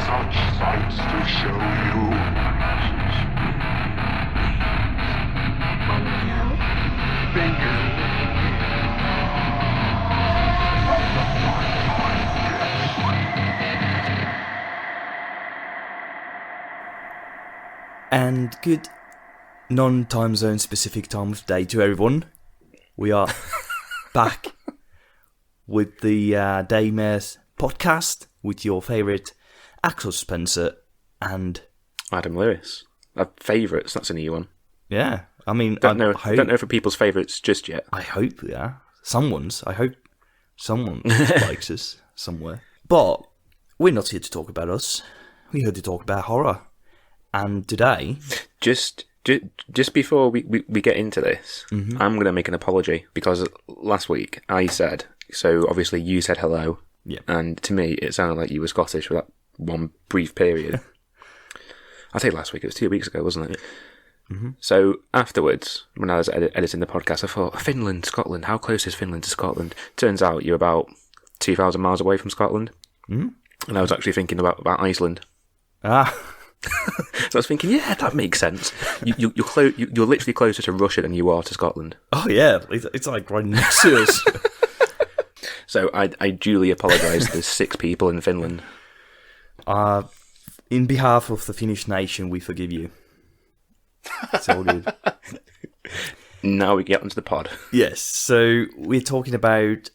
such sights to show you. And good non-time zone specific time of day to everyone. We are back with the Daymares podcast with your favourite Axel Spencer and Adam Lewis. Favourites, that's a new one. Yeah, I mean, I don't know for people's favourites just yet. I hope, yeah. I hope someone likes us somewhere. But we're not here to talk about us. We're here to talk about horror. And today... Just before we get into this, I'm going to make an apology, because last week I said, so obviously you said hello, yeah, and to me it sounded like you were Scottish for that one brief period. I say last week, it was 2 weeks ago, wasn't it? Mm-hmm. So afterwards, when I was editing the podcast, I thought, Finland, Scotland, how close is Finland to Scotland? Turns out you're about 2,000 miles away from Scotland. Mm-hmm. And I was actually thinking about Iceland. Ah. So I was thinking, yeah, that makes sense. You're literally closer to Russia than you are to Scotland. Oh yeah, it's like right next to us. So I duly apologise to the 6 people in Finland. In behalf of the Finnish nation, we forgive you. It's all good. Now we get onto the pod. Yes, so we're talking about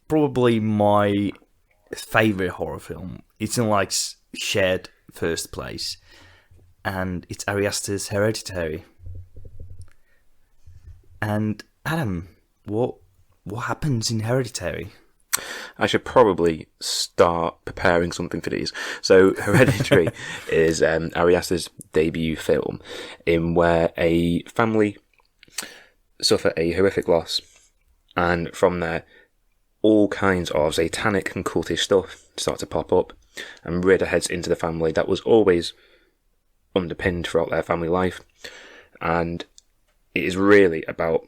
probably my favourite horror film. It's in like shared first place, and it's Ari Aster's Hereditary. And Adam, what happens in Hereditary? I should probably start preparing something for these. So Hereditary is Ari Aster's debut film, in where a family suffer a horrific loss, and from there all kinds of satanic and cultish stuff start to pop up, and Ritter heads into the family that was always underpinned throughout their family life. And it is really about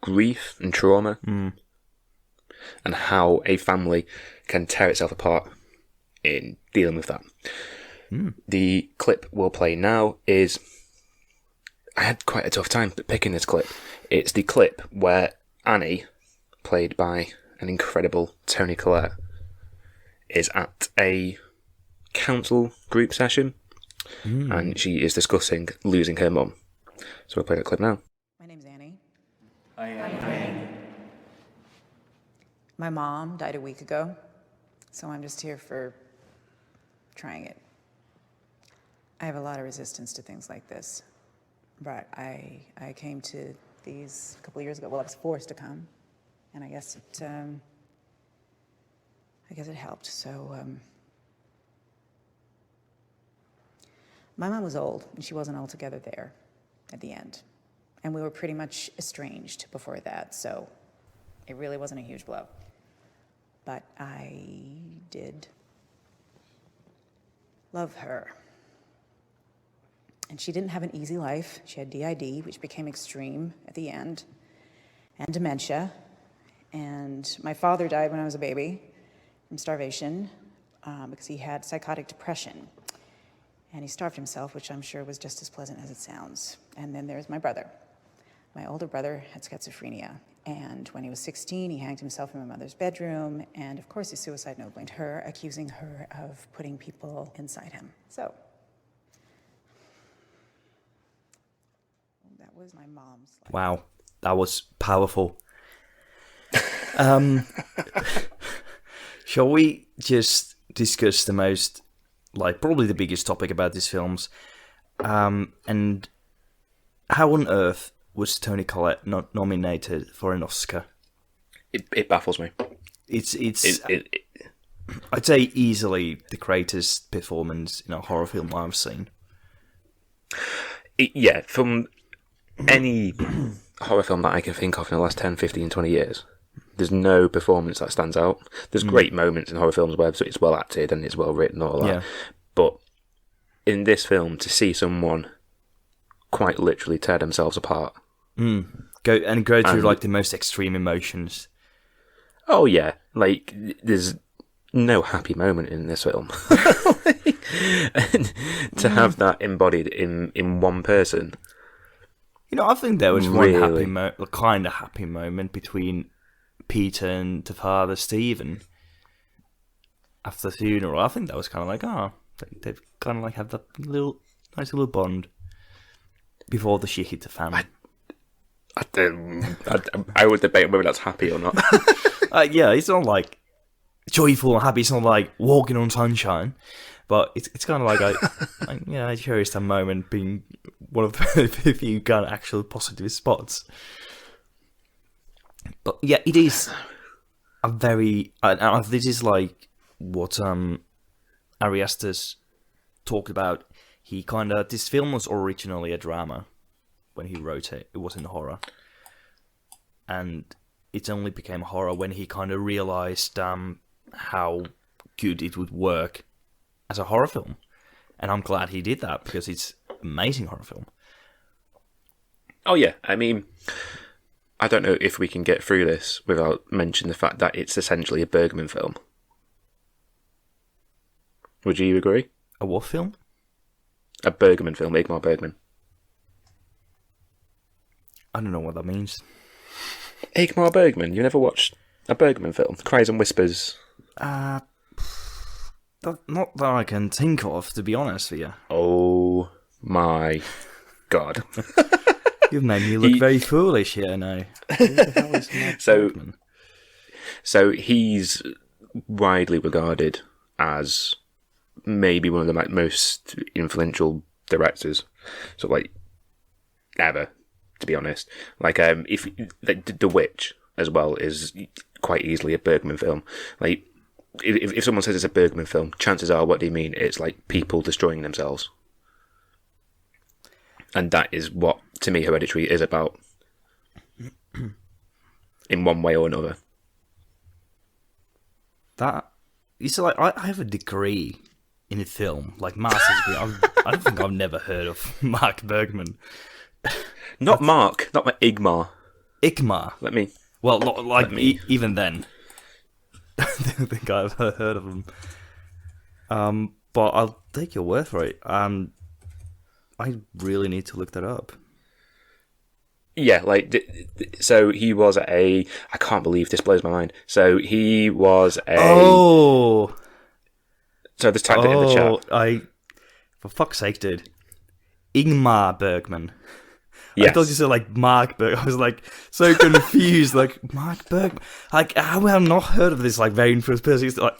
grief and trauma, and how a family can tear itself apart in dealing with that. The clip we'll play now is... I had quite a tough time picking this clip. It's the clip where Annie, played by an incredible Toni Collette, is at a council group session, and she is discussing losing her mum. So we'll play that clip now. My name's Annie. Hi, Annie. My mom died a week ago, so I'm just here for trying it. I have a lot of resistance to things like this, but I came to these a couple of years ago. Well, I was forced to come, and I guess it helped. So my mom was old, and she wasn't altogether there at the end, and we were pretty much estranged before that, so it really wasn't a huge blow. But I did love her. And she didn't have an easy life. She had DID, which became extreme at the end, and dementia. And my father died when I was a baby from starvation because he had psychotic depression. And he starved himself, which I'm sure was just as pleasant as it sounds. And then there's my brother. My older brother had schizophrenia. And when he was 16, he hanged himself in my mother's bedroom. And of course, his suicide note blamed her, accusing her of putting people inside him. So that was my mom's life. Wow, that was powerful. Shall we just discuss the most, like, probably the biggest topic about these films? And how on earth was Toni Collette not nominated for an Oscar? It baffles me. It's I'd say easily the greatest performance in a horror film I've seen. Yeah, from any horror film that I can think of in the last 10, 15, 20 years, there's no performance that stands out. There's great moments in horror films where it's well acted and it's well written and all that. Yeah. But in this film, to see someone quite literally tear themselves apart. Go through like the most extreme emotions. Oh yeah, like there's no happy moment in this film. And to have that embodied in one person. I think there was Really? one kind of happy moment between Peter and the father, Stephen, after the funeral. I think that was kind of like, they've kind of like had that nice little bond before the shit hit the fan. I would debate whether that's happy or not. Yeah, it's not like joyful and happy. It's not like walking on sunshine, but it's kind of like I cherish that moment being one of the few kind of actual positive spots. But yeah, it is a very. This is like what Ari Aster's talked about. This film was originally a drama when he wrote it. It wasn't horror, and it only became horror when he kind of realized how good it would work as a horror film. And I'm glad he did that, because it's an amazing horror film. Oh yeah, I mean, I don't know if we can get through this without mentioning the fact that it's essentially a Bergman film. Would you agree? A what film? A Bergman film, Ingmar Bergman. I don't know what that means. Ingmar Bergman, you never watched a Bergman film? Cries and Whispers. Not that I can think of, to be honest with you. Oh my god. You've made me look very foolish here now. Who the hell is Ingmar Bergman? So he's widely regarded as maybe one of the most influential directors, sort of like ever, to be honest. Like if The Witch as well is quite easily a Bergman film. Like if someone says it's a Bergman film, chances are what they mean it's like people destroying themselves, and that is what, to me, Hereditary is about, in one way or another. That you see, like I have a degree in film, like master's degree. I don't think I've never heard of Mark Bergman. Not Mark, not my Igmar. Igmar. Let me. Well, even then, I don't think I've heard of him. But I'll take your word for it. I really need to look that up. Yeah, so he was I can't believe this blows my mind. So he was Oh! So this typed it in the chat. For fuck's sake, dude. Ingmar Bergman. Yes. I thought you said like Mark Bergman. I was like so confused. Like Mark Bergman. Like how have I not heard of this like very influential person? It's like,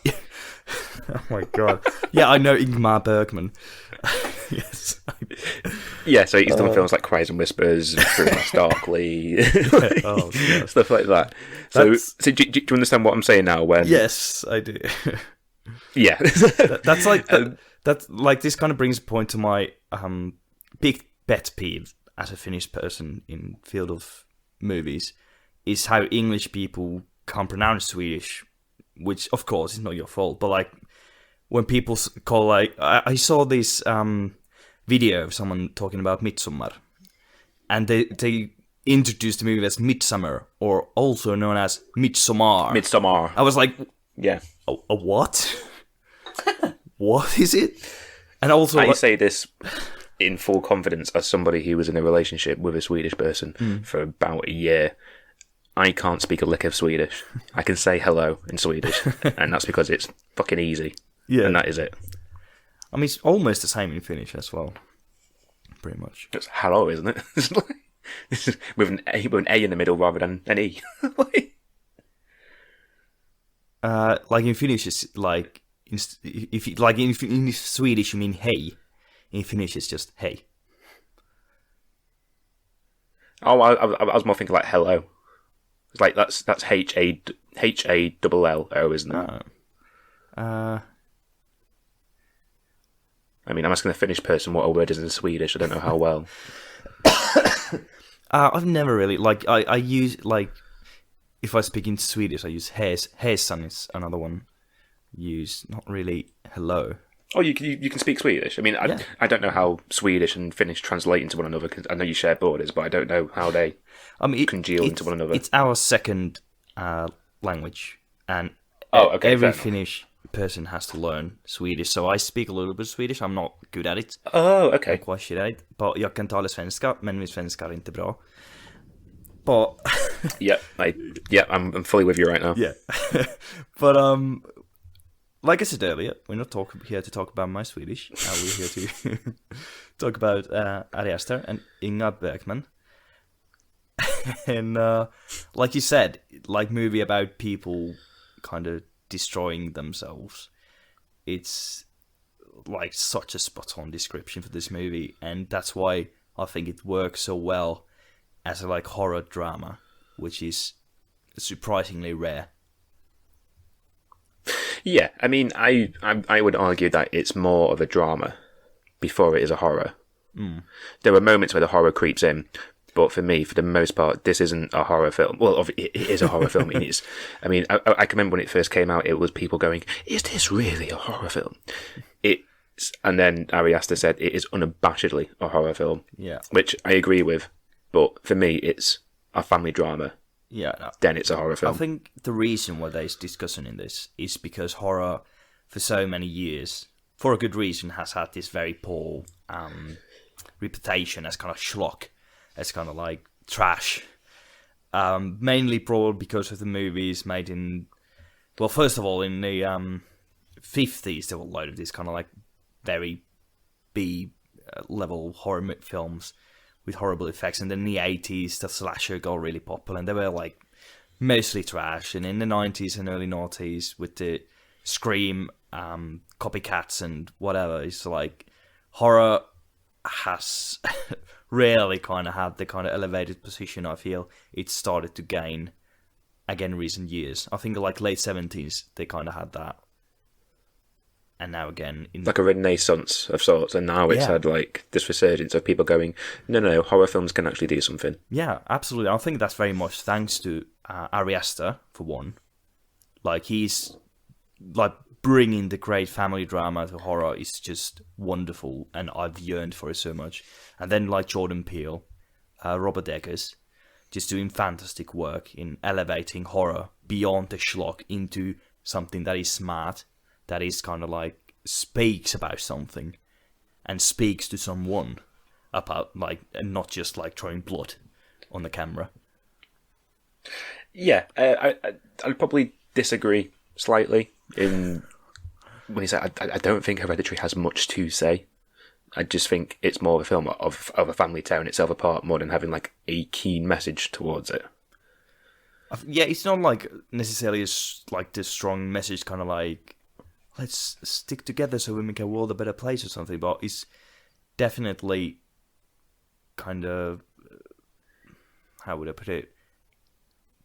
oh my god. Yeah, I know Ingmar Bergman. Yes. Yeah, so he's done films like Cries and Whispers, Through Us Darkly, stuff like that. So do you understand what I'm saying now? When yes, I do. Yeah, that's like that's like this kind of brings a point to my big pet peeve as a Finnish person in field of movies, is how English people can't pronounce Swedish, which of course is not your fault, but like when people call, like I saw this video of someone talking about Midsommar, and they introduced the movie as Midsummer, or also known as Midsommar. Midsommar. I was like, yeah, a what? What is it? And also, I say this in full confidence as somebody who was in a relationship with a Swedish person for about a year. I can't speak a lick of Swedish. I can say hello in Swedish, and that's because it's fucking easy. Yeah, and that is it. I mean, it's almost the same in Finnish as well, pretty much. It's hello, isn't it? It's with an A in the middle rather than an E. Like in Finnish, it's like in Swedish you mean hey. In Finnish, it's just hey. Oh, I was more thinking like hello. It's like that's HALLO, isn't it? I mean, I'm asking a Finnish person what a word is in Swedish. I don't know how well. I've never really I use like if I speak in Swedish, I use Hesan is another one. Use not really hello. Oh, you can speak Swedish. I mean, I don't know how Swedish and Finnish translate into one another, because I know you share borders, but I don't know how they congeal into one another. It's our second language, and every Finnish person has to learn Swedish. So I speak a little bit Swedish. I'm not good at it. Oh, okay. Jag quite shit at it. But jag kan tala svenska, men min svenska är inte bra. But I'm fully with you right now. yeah. But like I said earlier, we're not here to talk about my Swedish. We're here to talk about Ari Aster and Inga Bergman. And like you said, like movie about people kind of destroying themselves. It's like such a spot-on description for this movie, and that's why I think it works so well as a like horror drama, which is surprisingly rare. Yeah, I mean, I would argue that it's more of a drama before it is a horror. There are moments where the horror creeps in, but for me, for the most part, this isn't a horror film. Well, it is a horror film. I mean, I can remember when it first came out, it was people going, "Is this really a horror film?" And then Ari Aster said it is unabashedly a horror film. Yeah, which I agree with. But for me, it's a family drama. Yeah, no. Then it's a horror film. I think the reason why they're discussing in this is because horror, for so many years, for a good reason, has had this very poor reputation as kind of schlock, as kind of like trash. Mainly probably because of the movies made in, well, first of all, in the 50s, there were a load of these kind of like very B-level horror films with horrible effects, and then in the 80s the slasher got really popular, and they were like mostly trash. And in the 90s and early noughties with the Scream copycats and whatever, it's like horror has rarely kind of had the kind of elevated position I feel it started to gain again recent years. I think like late 70s they kind of had that, and now again in like a renaissance of sorts, and now it's had like this resurgence of people going, no, horror films can actually do something. Yeah, absolutely. I think that's very much thanks to Ari Aster, for one. Like, he's like bringing the great family drama to horror is just wonderful, and I've yearned for it so much. And then like Jordan Peele, Robert Eggers, just doing fantastic work in elevating horror beyond the schlock into something that is smart, that is kind of like speaks about something and speaks to someone about, like, and not just like throwing blood on the camera. Yeah, I'd probably disagree slightly in when he said I don't think Hereditary has much to say. I just think it's more of a film of a family tearing itself apart more than having like a keen message towards it. Yeah, it's not like necessarily like this strong message, kind of like, let's stick together so we make a world a better place or something, but it's definitely kind of, how would I put it,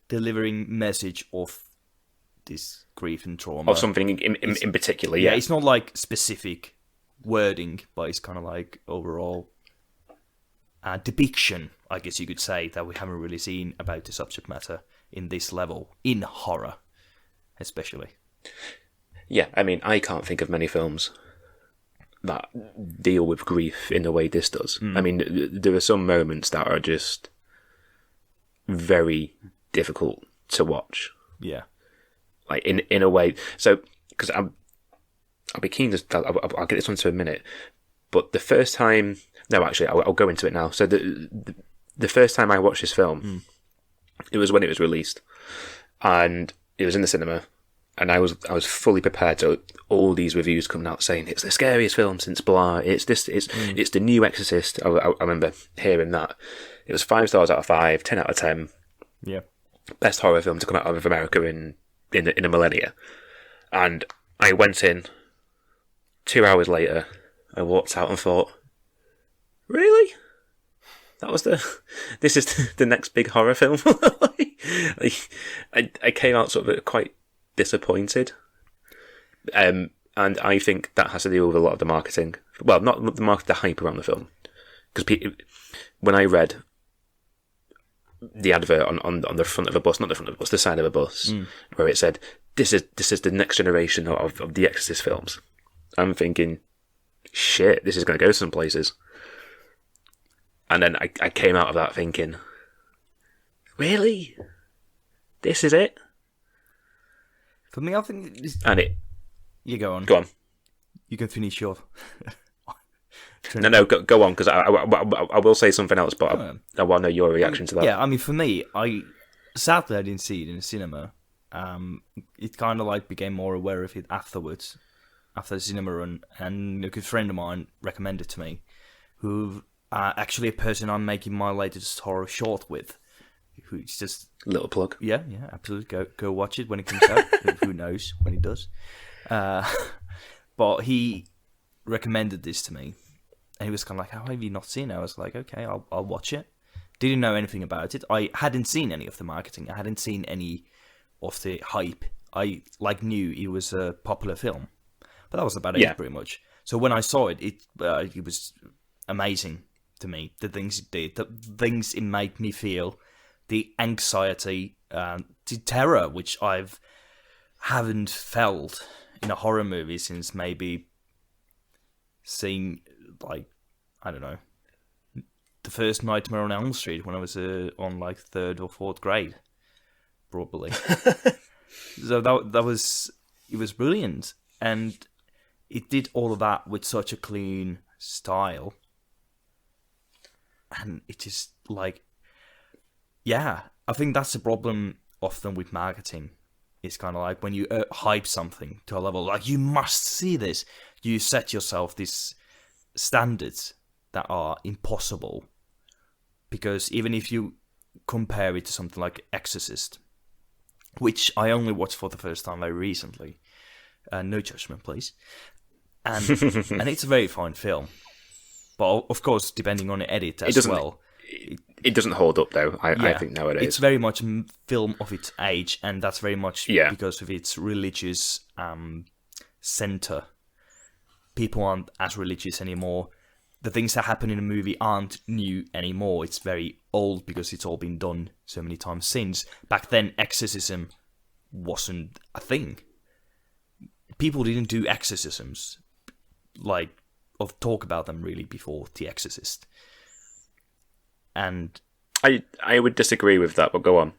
delivering message of this grief and trauma. Of something in particular, yeah. Yeah, it's not like specific wording, but it's kind of like overall depiction, I guess you could say, that we haven't really seen about the subject matter in this level, in horror especially. Yeah, I mean, I can't think of many films that deal with grief in the way this does. I mean, there are some moments that are just very difficult to watch. Yeah. Like, in a way. So, because I'll be keen to... I'll get this onto a minute. But the first time... No, actually, I'll go into it now. So, the first time I watched this film, it was when it was released. And it was in the cinema. And I was fully prepared to all these reviews coming out saying it's the scariest film since blah. It's the new Exorcist. I remember hearing that. It was 5 stars out of 5, 10 out of 10. Yeah, best horror film to come out of America in a millennia. And I went in. 2 hours later, I walked out and thought, really? This is the next big horror film. I came out sort of quite disappointed, and I think that has to do with a lot of the marketing. Well, not the market, the hype around the film. Because when I read the advert on the front of a bus, not the front of a bus, the side of a bus, where it said, "This is the next generation of the Exorcist films," I'm thinking, shit, this is going to go some places. And then I came out of that thinking, really? This is it? For me, I think... You go on. Go on. You can finish your... No, go on, because I will say something else, but I want to know your reaction to that. Yeah, I mean, for me, sadly I didn't see it in the cinema. It kind of like became more aware of it afterwards, after the cinema run, and a good friend of mine recommended it to me, who actually a person I'm making my latest horror short with, who's just... Little plug. Yeah, absolutely. Go watch it when it comes out. Who knows when it does. But he recommended this to me, and he was kind of like, how have you not seen it? I was like, okay, I'll watch it. Didn't know anything about it. I hadn't seen any of the marketing. I hadn't seen any of the hype. I knew it was a popular film, but that was about it pretty much. So when I saw it, it was amazing to me. The things it did, the things it made me feel, the anxiety, the terror, which haven't felt in a horror movie since maybe seeing, like, I don't know, the first Nightmare on Elm Street when I was on like 3rd or 4th grade, probably. So it was brilliant, and it did all of that with such a clean style, and it just like, I think that's the problem often with marketing. It's kind of like when you hype something to a level like you must see this, you set yourself these standards that are impossible. Because even if you compare it to something like Exorcist, which I only watched for the first time very recently, no judgment, please, and it's a very fine film, but of course, depending on the edit as well. It doesn't hold up, though, I think, nowadays. It's very much a film of its age, and that's very much because of its religious center. People aren't as religious anymore. The things that happen in the movie aren't new anymore. It's very old because it's all been done so many times since. Back then, exorcism wasn't a thing. People didn't do exorcisms, like, or talk about them really before The Exorcist. And I would disagree with that, but go on.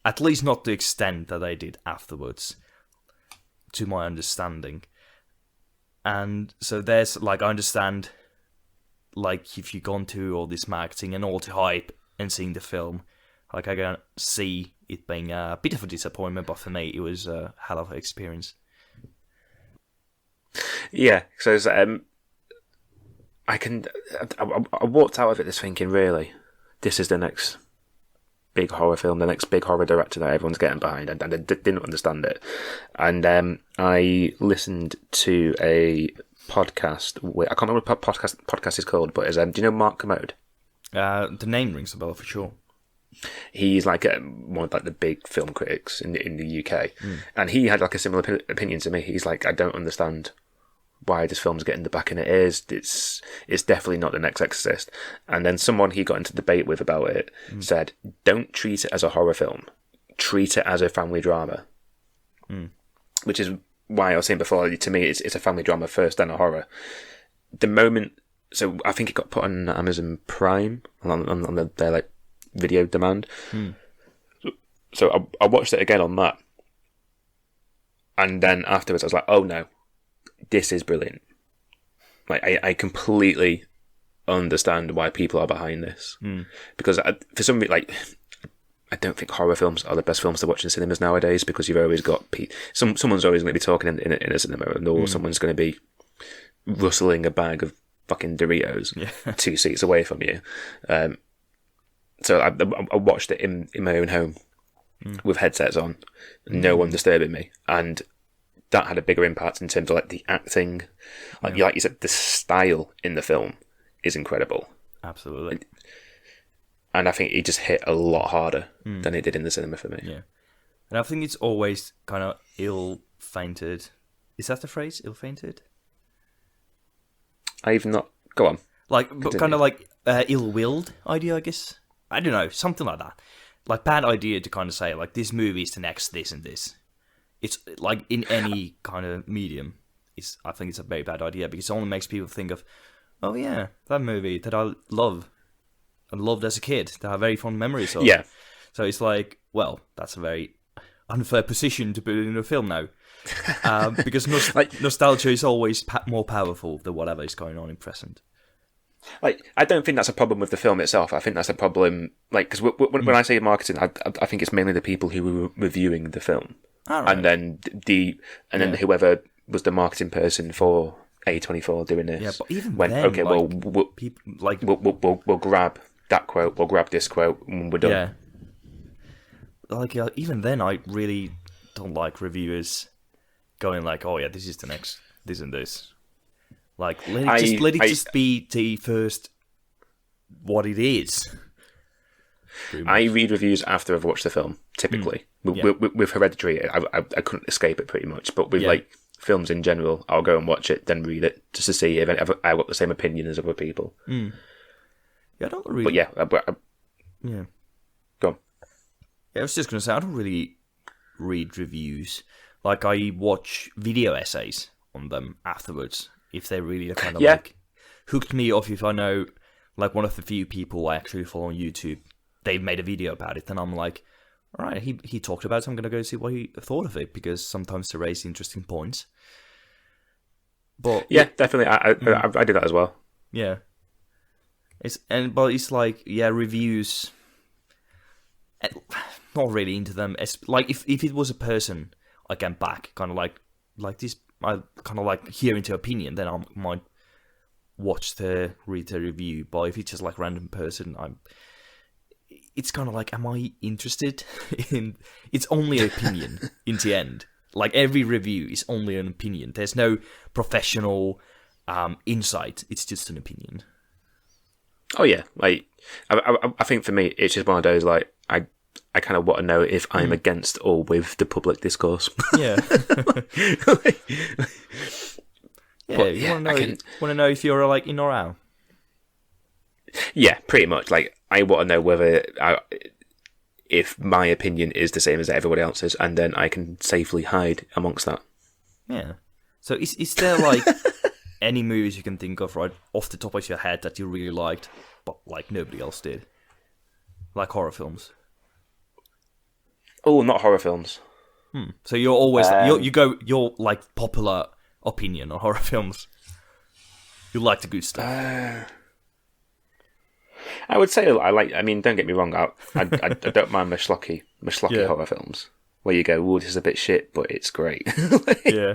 At least not to the extent that they did afterwards, to my understanding. And so there's, like, I understand, like, if you've gone to all this marketing and all the hype and seeing the film, like, I can see it being a bit of a disappointment, but for me, it was a hell of an experience. Yeah, so I walked out of it just thinking, really, this is the next big horror film, the next big horror director that everyone's getting behind, and I didn't understand it. And I listened to a podcast, I can't remember what podcast is called, but do you know Mark Commode? The name rings a bell for sure. He's like one of like the big film critics in the UK, and he had like a similar opinion to me. He's like, I don't understand why this film's getting the backing it is. It's definitely not the next Exorcist. And then someone he got into debate with about it said, don't treat it as a horror film, treat it as a family drama. Which is why I was saying before, to me it's a family drama first, then a horror. The moment, so I think it got put on Amazon Prime on their like video demand. So I watched it again on that, and then afterwards I was like, oh no, this is brilliant. Like I completely understand why people are behind this, because for some reason, like, I don't think horror films are the best films to watch in cinemas nowadays, because you've always got someone's always going to be talking in a cinema, or someone's going to be rustling a bag of fucking Doritos 2 seats away from you. So I watched it in my own home with headsets on, no one disturbing me, and that had a bigger impact in terms of like the acting, like you said, the style in the film is incredible. Absolutely. And I think it just hit a lot harder than it did in the cinema for me. Yeah, and I think it's always kind of ill-fainted. Is that the phrase? Ill-fainted? I've not. Go on. Like, but kind of like ill-willed idea, I guess. I don't know, something like that. Like, bad idea to kind of say, like, this movie is the next this and this. It's like in any kind of medium. I think it's a very bad idea, because it only makes people think of, oh yeah, that movie that I love and loved as a kid, that I have very fond memories of. Yeah. So it's like, well, that's a very unfair position to put it in a film now. Because nostalgia is always more powerful than whatever is going on in present. Like, I don't think that's a problem with the film itself. I think that's a problem, like, because when I say marketing, I think it's mainly the people who were reviewing the film, and then whoever was the marketing person for A24 doing this. Yeah, but even went, then, okay, we'll grab that quote, we'll grab this quote, and we're done. Yeah. Like, even then, I really don't like reviewers going like, "Oh yeah, this is the next, this and this." Like, let it just be the first what it is. I read reviews after I've watched the film. Typically, with Hereditary, I couldn't escape it pretty much. But with like films in general, I'll go and watch it, then read it just to see if I've got the same opinion as other people. Yeah, I don't really. But yeah. Go on. Yeah, I was just gonna say I don't really read reviews. Like, I watch video essays on them afterwards if they really kind of like hooked me off. If I know, like, one of the few people I actually follow on YouTube, they've made a video about it, then I'm like, all right, he talked about it, so I'm gonna go see what he thought of it, because sometimes they raise interesting points. But yeah, definitely, I do that as well. Yeah, but it's like, yeah, reviews. Not really into them. It's like if it was a person I can back, kind of like this, I kind of like hearing their opinion, then I might read the review. But if it's just like random person, it's kind of like, am I interested in? It's only an opinion in the end. Like, every review is only an opinion. There's no professional insight. It's just an opinion. Oh yeah, like I think for me, it's just one of those, like, I kind of want to know if I'm against or with the public discourse. Yeah. You want to know if you're like in or out. Yeah, pretty much. Like, I want to know whether if my opinion is the same as everybody else's, and then I can safely hide amongst that. Yeah. So is there like any movies you can think of right off the top of your head that you really liked, but like nobody else did? Like horror films. Oh, not horror films. So you're always you're like popular opinion on horror films. You like the good stuff. I would say I mean, don't get me wrong. I don't mind my schlocky horror films where you go, "Oh, this is a bit shit, but it's great." Yeah.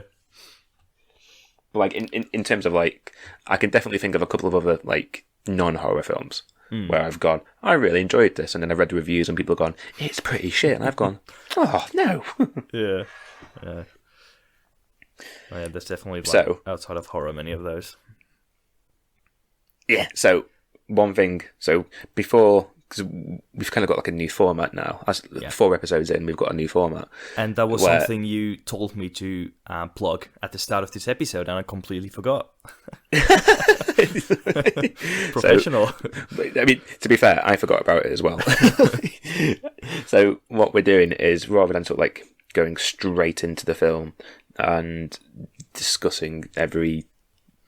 Like in terms of, like, I can definitely think of a couple of other, like, non-horror films where I've gone, I really enjoyed this, and then I've read the reviews and people have gone, it's pretty shit, and I've gone, oh no. Yeah. Oh, yeah, there's definitely, like, outside of horror, many of those. Yeah. So one thing. So before, because we've kind of got like a new format now. 4 episodes in, we've got a new format. And that was something you told me to plug at the start of this episode, and I completely forgot. Professional. So, I mean, to be fair, I forgot about it as well. So what we're doing is, rather than sort of like going straight into the film and discussing every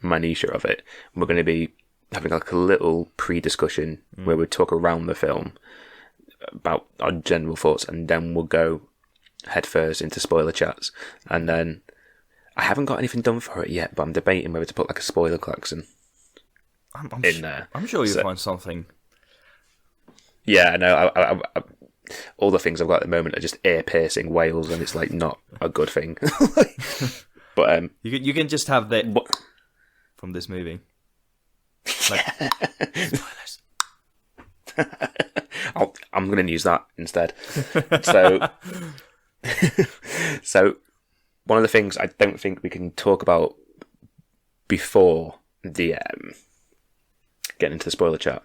minutiae of it, we're going to be having like a little pre-discussion where we talk around the film about our general thoughts, and then we'll go head first into spoiler chats. And then I haven't got anything done for it yet, but I'm debating whether to put like a spoiler klaxon in there. I'm sure you'll find something. Yeah, no, I all the things I've got at the moment are just ear-piercing wails, and it's like not a good thing. But you can just have that from this movie. Like, spoilers. I'm going to use that instead. So one of the things I don't think we can talk about before the getting into the spoiler chat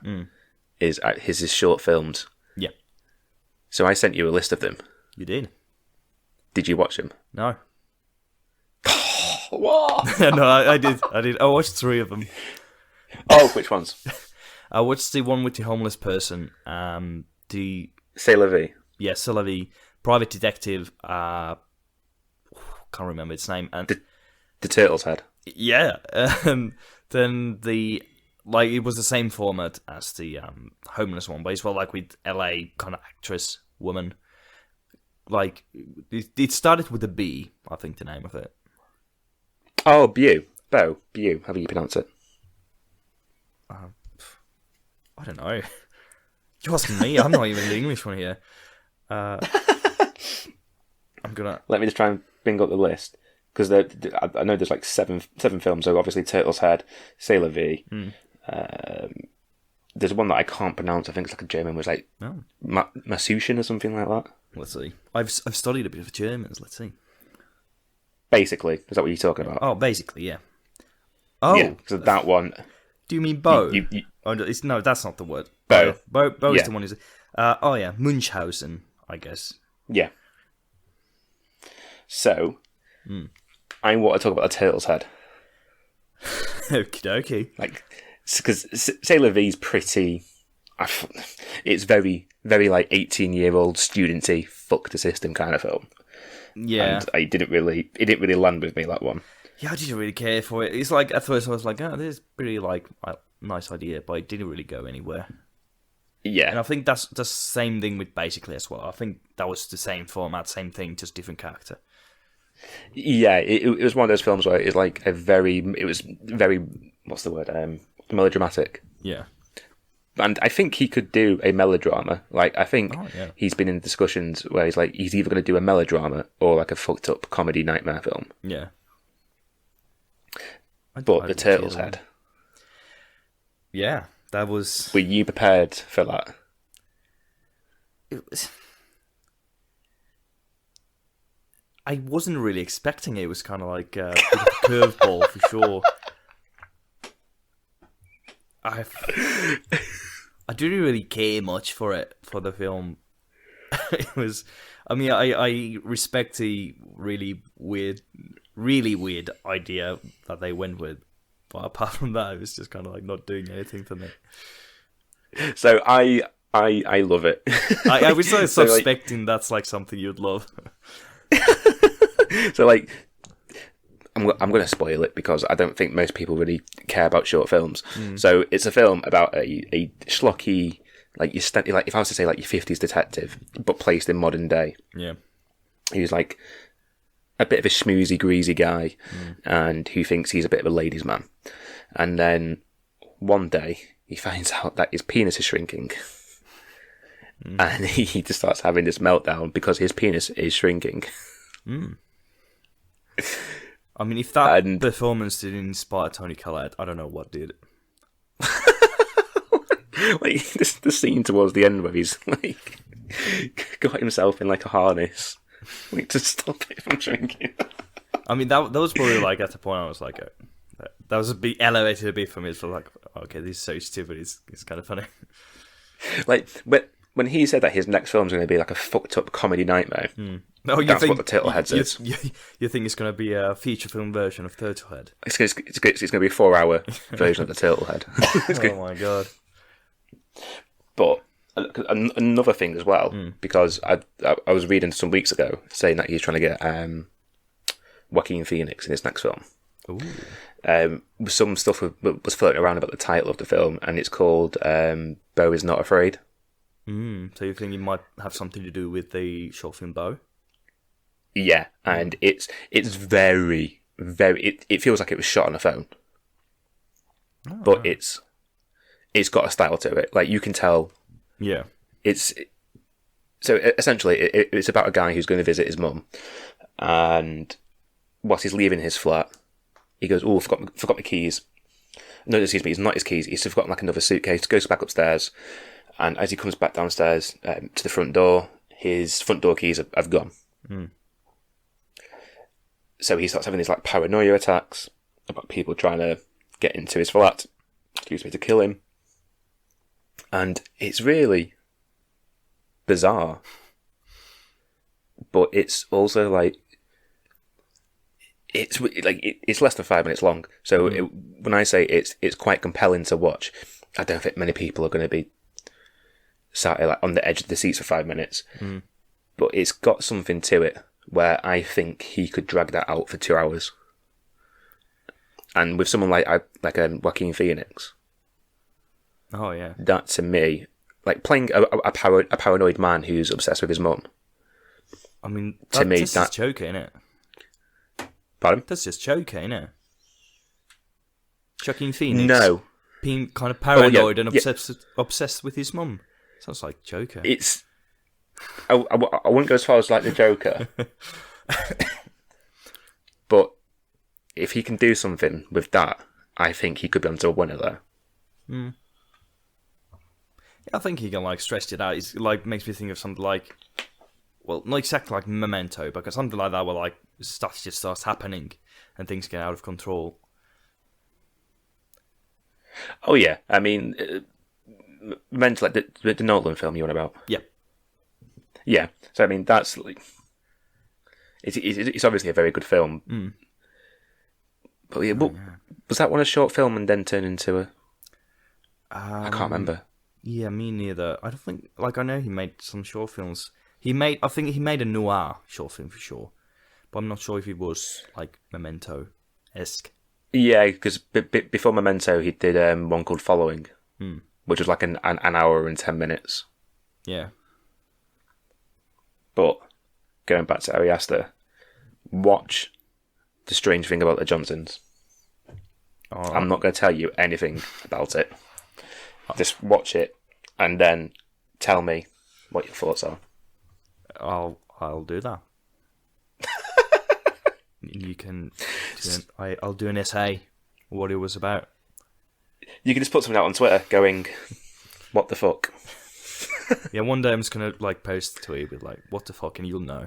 is his short films. Yeah. So I sent you a list of them. You did. Did you watch them? No. What? No, I did. I watched 3 of them. Oh, which ones? I watched the one with the homeless person. The C'est la vie. Yeah, C'est la vie. Private detective. Can't remember its name. And the turtle's head. Yeah. Then it was the same format as the homeless one, but it's like with LA kind of actress woman. like it started with a B, I think the name of it. Oh, Bew. How do you pronounce it? I don't know. You're asking me. I'm not even the English one here. I'm gonna. Let me just try and bring up the list because I know there's like seven films. So obviously, Turtle's Head, Sailor V. There's one that I can't pronounce. I think it's like a German. Was like Masushin or something like that. Let's see. I've studied a bit of Germans. Let's see. Basically, is that what you're talking about? Oh, basically, yeah. Oh, yeah. So that one. Do you mean Bo? Oh, no, that's not the word. Bo. Bo is the one who's. Oh yeah, Munchausen, I guess. Yeah. So, I want to talk about the Turtle's Head. Okay. Like, because Sailor V's pretty. It's very, very like 18-year-old studenty, fuck the system kind of film. Yeah. And it didn't really land with me, that one. Yeah, I didn't really care for it. It's like at first I was like, oh, this is pretty like a nice idea, but it didn't really go anywhere. Yeah, and I think that's the same thing with Basically as well. I think that was the same format, same thing, just different character. Yeah, it was one of those films where it was very what's the word? Melodramatic. Yeah. And I think he could do a melodrama. Like, I think he's been in discussions where he's either going to do a melodrama or like a fucked up comedy nightmare film. Yeah. But the Turtle's Head. Yeah, that was. Were you prepared for that? It was. I wasn't really expecting it. It was kind of like a bit of a curveball for sure. I didn't really care much for the film. It was. I mean, I respect the really weird idea that they went with, but apart from that, it was just kind of like not doing anything for me. So I love it. I was like suspecting that's like something you'd love. So like, I'm going to spoil it because I don't think most people really care about short films. So it's a film about a schlocky, like if I was to say like your 50s detective, but placed in modern day. Yeah, he's like a bit of a schmoozy, greasy guy, and who thinks he's a bit of a ladies' man. And then one day he finds out that his penis is shrinking, and he just starts having this meltdown because his penis is shrinking. I mean, if that performance didn't inspire Tony Collette, I don't know what did. Like the scene towards the end where he's like got himself in like a harness, like to stop it from shrinking. I mean, that was probably like at the point I was like, that was a bit elevated a bit for me. So like, okay, this is so stupid. It's kind of funny. Like when he said that his next film is going to be like a fucked up comedy nightmare. No, that's what the Turtlehead says. You think it's going to be a feature film version of Turtlehead? It's going to be a 4-hour version of the Turtlehead. Oh my god! But another thing as well, because I was reading some weeks ago saying that he's trying to get Joaquin Phoenix in his next film. Ooh. Some stuff was floating around about the title of the film, and it's called Beau is Not Afraid. So you think it might have something to do with the short film Beau? Yeah, and it's very, very. It feels like it was shot on a phone, but it's got a style to it. Like you can tell. Yeah. So essentially it's about a guy who's going to visit his mum, and whilst he's leaving his flat, he goes, "Oh, forgot my keys." No, excuse me, it's not his keys. He's forgotten like another suitcase. Goes back upstairs. And as he comes back downstairs to the front door, his front door keys have gone. So he starts having these like paranoia attacks about people trying to get into his flat, to kill him. And it's really bizarre. But it's also like, it's less than 5 minutes long. So when I say it's quite compelling to watch, I don't think many people are going to be sat like on the edge of the seats for 5 minutes, but it's got something to it where I think he could drag that out for 2 hours. And with someone like Joaquin Phoenix, oh yeah, that to me, like playing a paranoid man who's obsessed with his mum. I mean, to me, that's just Joker, innit? Pardon? That's just Joker, innit? Joaquin Phoenix. No. Being kind of paranoid and yeah. obsessed with his mum. Sounds like Joker. It's... I wouldn't go as far as like the Joker. But if he can do something with that, I think he could be onto a winner there. Yeah, I think he can like stretch it out. It's like makes me think of something like, well, not exactly like Memento, but something like that where like stuff just starts happening and things get out of control. Oh yeah, I mean, Memento, like the Nolan film you want about. Yeah. Yeah, so I mean that's like, it's obviously a very good film. But yeah, was that one a short film and then turned into a? I can't remember. Yeah, me neither. I don't think. Like I know he made some short films. I think he made a noir short film for sure, but I'm not sure if it was like Memento-esque. Yeah, because before Memento, he did one called Following, which was like an hour and 10 minutes. Yeah. But going back to Ari Aster, watch The Strange Thing About the Johnsons. Right. I'm not going to tell you anything about it. Just watch it and then tell me what your thoughts are. I'll do that. You can. I'll do an essay. What it was about. You can just put something out on Twitter going, "What the fuck." Yeah, one day I'm just gonna like post a tweet with like, "What the fuck," and you'll know.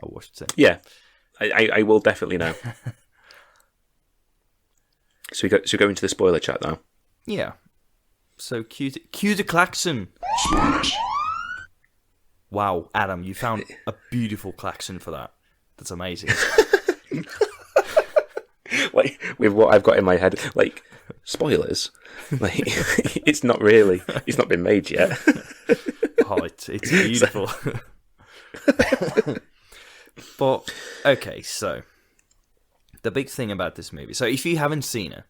I watched it. Yeah, I will definitely know. So we go into the spoiler chat now. Yeah. So cue the klaxon. Wow, Adam, you found a beautiful klaxon for that. That's amazing. Like with what I've got in my head, like spoilers. Like it's not been made yet. Oh, it's beautiful. But okay, so the big thing about this movie. So if you haven't seen it,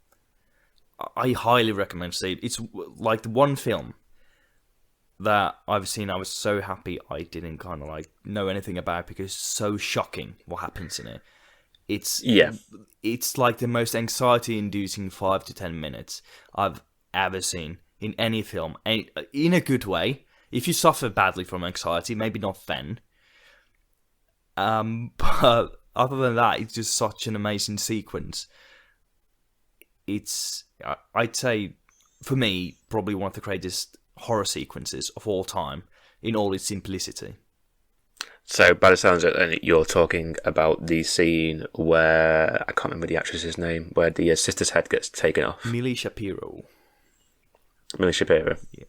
I highly recommend seeing it. It's like the one film that I've seen. I was so happy I didn't kind of like know anything about because it's so shocking what happens in it. It's like the most anxiety-inducing 5 to 10 minutes I've ever seen in any film, in a good way. If you suffer badly from anxiety, maybe not then. But other than that, it's just such an amazing sequence. It's, I'd say, for me, probably one of the greatest horror sequences of all time, in all its simplicity. So, by the sounds of it, you're talking about the scene where, I can't remember the actress's name, where the sister's head gets taken off. Millie Shapiro. Millie Shapiro. Yeah.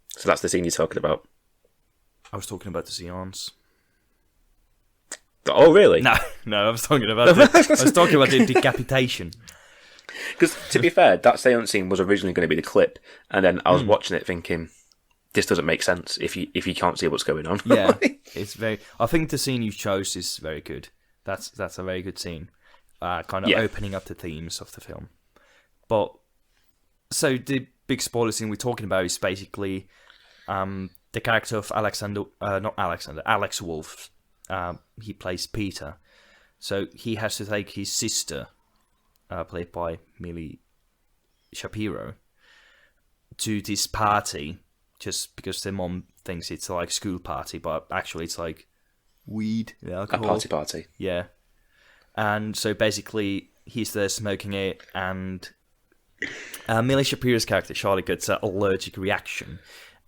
So that's the scene you're talking about. I was talking about the seance. Oh, really? No, I was talking about the decapitation. Because, to be fair, that seance scene was originally going to be the clip, and then I was watching it thinking, this doesn't make sense if you can't see what's going on. Yeah, it's very. I think the scene you chose is very good. That's a very good scene, kind of opening up the themes of the film. But so the big spoiler scene we're talking about is basically the character of Alex Wolff. He plays Peter, so he has to take his sister, played by Millie Shapiro, to this party. Just because their mom thinks it's like school party, but actually it's like weed, alcohol. A party. Yeah. And so basically he's there smoking it, and Millie Shapiro's character, Charlie, gets an allergic reaction,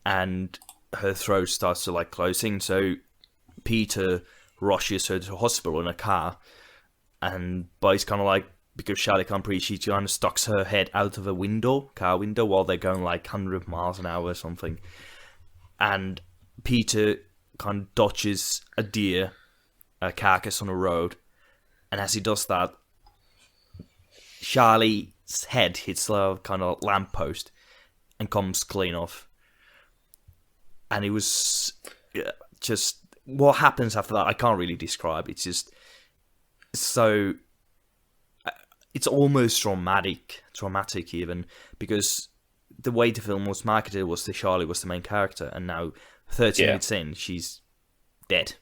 and her throat starts to like closing, so Peter rushes her to the hospital in a car, but he's kind of like, because Charlie can't breathe, she kind of sticks her head out of a car window, while they're going like 100 miles an hour or something. And Peter kind of dodges a carcass on a road. And as he does that, Charlie's head hits a kind of lamppost and comes clean off. And it was just, what happens after that, I can't really describe. It's just so... It's almost traumatic even, because the way the film was marketed was that Charlie was the main character, and now 30 minutes in, she's dead.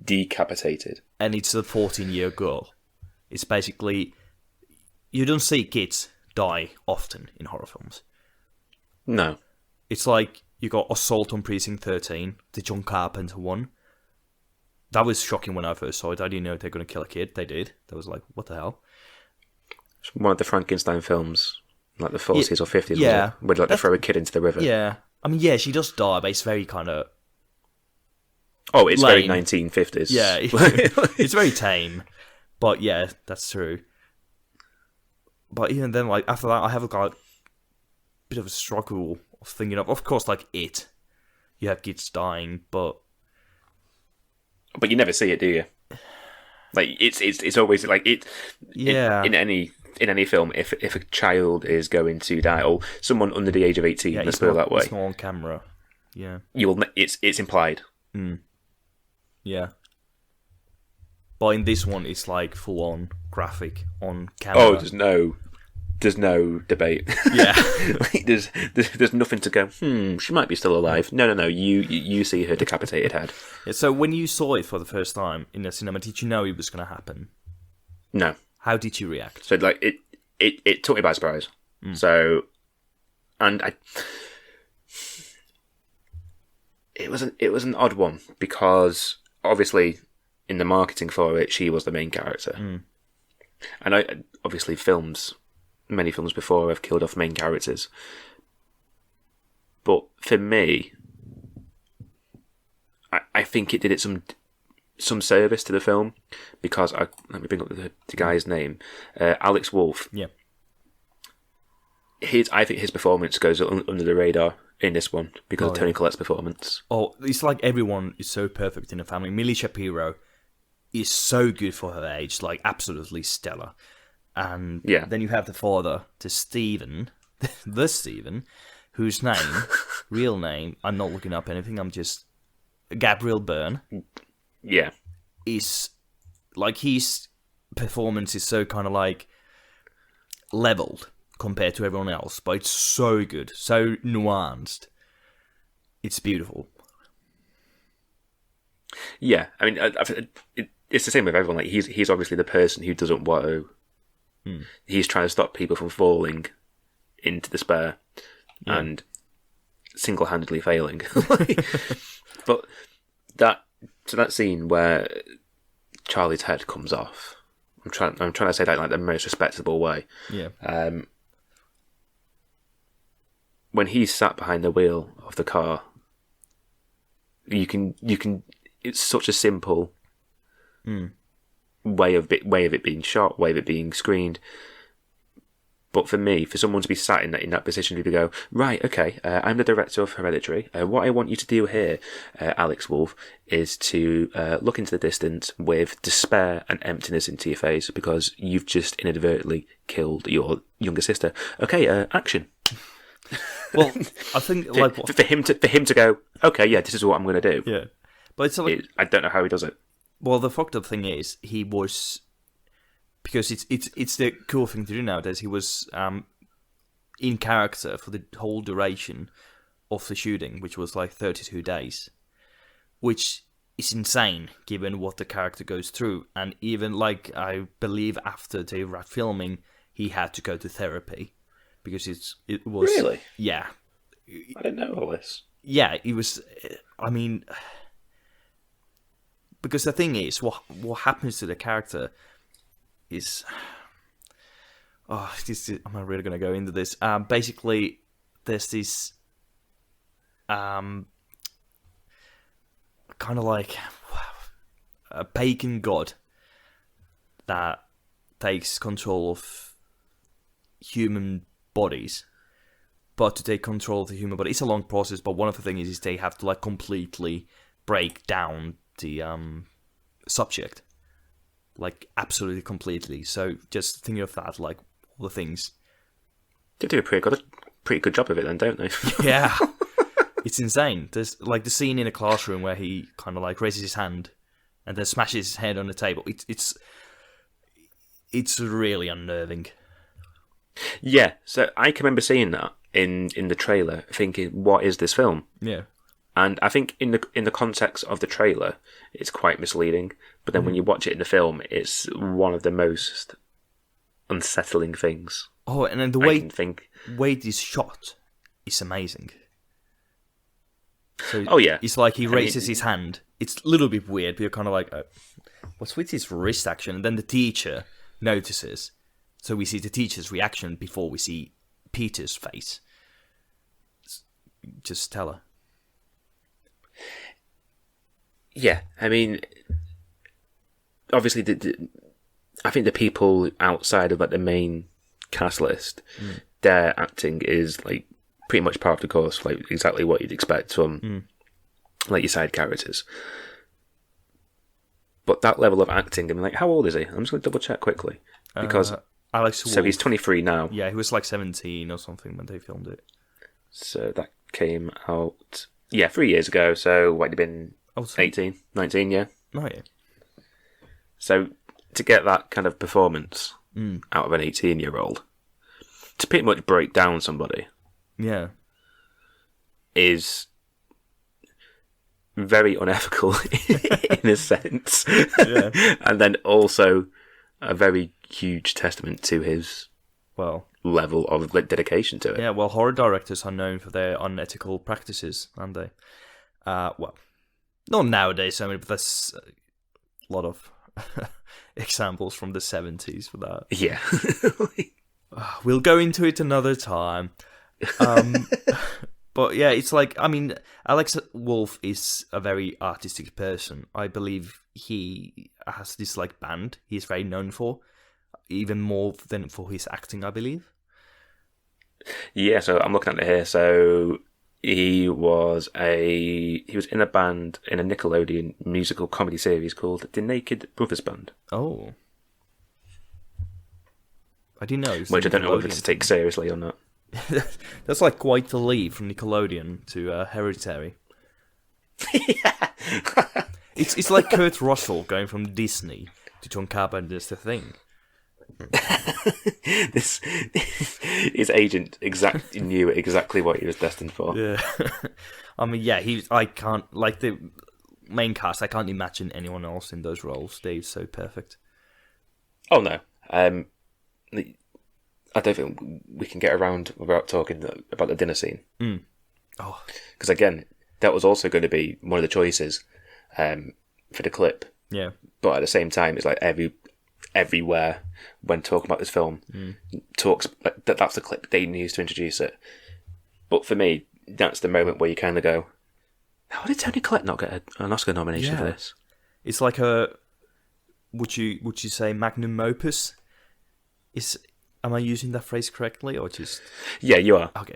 decapitated. And it's a 14-year girl. It's basically... You don't see kids die often in horror films. No. It's like you got Assault on Precinct 13, the John Carpenter one. That was shocking when I first saw it. I didn't know they were going to kill a kid. They did. That was like, what the hell? It's one of the Frankenstein films, like the 40s or 50s, yeah. where like they throw a kid into the river. Yeah. I mean, yeah, she does die, but it's very kind of... Oh, it's lame. very 1950s. Yeah, it's very tame. But yeah, that's true. But even then, like, after that, I have got a bit of a struggle of thinking of course, like, It. You have kids dying, but you never see it, do you? Like, it's always, like, it... Yeah. In any film, if a child is going to die, or someone under the age of 18, yeah, let's put it that way... It's not on camera. Yeah. It's implied. Yeah. But in this one, it's like full-on graphic on camera. Oh, there's no debate. Yeah. Like, there's nothing to go, she might be still alive. No, you see her decapitated head. Yeah, so when you saw it for the first time in the cinema, did you know it was going to happen? No. How did you react? So, like, it took me by surprise. So, and it was an odd one, because obviously in the marketing for it, she was the main character. And obviously many films before have killed off main characters. But for me, I think it did it some service to the film, because let me bring up the guy's name, Alex Wolff. Yeah. I think his performance goes under the radar in this one because of Toni Collette's performance. Oh, it's like everyone is so perfect in the family. Millie Shapiro is so good for her age, like absolutely stellar. And then you have the father, the Stephen, whose real name, I'm not looking up anything, I'm just Gabriel Byrne. Yeah. Is like, his performance is so kind of like leveled compared to everyone else, but it's so good, so nuanced. It's beautiful. Yeah, I mean, it's the same with everyone. Like, he's obviously the person who doesn't want to. He's trying to stop people from falling into despair and single-handedly failing. But that scene where Charlie's head comes off, I'm trying to say that in like the most respectable way. Yeah. When he's sat behind the wheel of the car, you can. It's such a simple way of it being shot, way of it being screened. But for me, for someone to be sat in that position, to go, right, okay, I'm the director of Hereditary. What I want you to do here, Alex Wolff, is to look into the distance with despair and emptiness into your face because you've just inadvertently killed your younger sister. Okay, action. Well, I think for him to go, okay, yeah, this is what I'm going to do. Yeah, but it's like, I don't know how he does it. Well, the fucked up thing is he was, because it's the cool thing to do nowadays. He was in character for the whole duration of the shooting, which was like 32 days, which is insane given what the character goes through. And even like, I believe after they wrapped filming, he had to go to therapy. Because it was... Really? Yeah. I didn't know all this. Yeah, it was... I mean... Because the thing is, what happens to the character is... Oh, am I really going to go into this? Basically, there's this... kind of like... a pagan god that takes control of human bodies, but to take control of the human body, it's a long process. But one of the things is they have to like completely break down the subject, like absolutely completely. So just thinking of that, like all the things, they do a pretty good job of it, then, don't they? Yeah, it's insane. There's like the scene in a classroom where he kind of like raises his hand and then smashes his head on the table. It's really unnerving. Yeah, so I can remember seeing that in the trailer, thinking, what is this film? Yeah. And I think in the context of the trailer, it's quite misleading. But then when you watch it in the film, it's one of the most unsettling things. Oh, and then the way it is shot is amazing. So it's like he raises his hand. It's a little bit weird, but you're kind of like, what's with his wrist action? And then the teacher notices. So we see the teacher's reaction before we see Peter's face. Just tell her. Yeah, I mean, obviously, I think the people outside of like the main cast list, their acting is like pretty much part of the course, like exactly what you'd expect from like your side characters. But that level of acting, I mean, like, how old is he? I'm just going to double check quickly because so he's 23 now. Yeah, he was like 17 or something when they filmed it. So that came out 3 years ago. So what, he'd been 18, 19, yeah. Oh yeah. So to get that kind of performance out of an 18-year-old, to pretty much break down somebody, is very unethical in a sense, and then also a very huge testament to his level of dedication to it. Yeah, well, horror directors are known for their unethical practices, aren't they? Well, not nowadays, I mean, but there's a lot of examples from the 70s for that. Yeah. We'll go into it another time. But yeah, it's like, I mean, Alex Wolff is a very artistic person. I believe he has this like band he's very known for, even more than for his acting, I believe. Yeah, so I'm looking at it here. So he was in a band in a Nickelodeon musical comedy series called The Naked Brothers Band. Oh. I didn't know. Which I don't know whether to take seriously or not. That's like quite the leap from Nickelodeon to Hereditary. Yeah. It's like Kurt Russell going from Disney to John Carpenter's The Thing. His agent knew exactly what he was destined for. Yeah. I mean, I can't, like the main cast, I can't imagine anyone else in those roles. They're so perfect. Oh no. I don't think we can get around without talking about the dinner scene. Oh, because again, that was also going to be one of the choices for the clip. Yeah, but at the same time, it's like everywhere when talking about this film talks that's the clip they use to introduce it. But for me, that's the moment where you kind of go, "How did Toni Collette not get an Oscar nomination for this?" It's like would you say magnum opus? Am I using that phrase correctly, or just? Yeah, you are. Okay.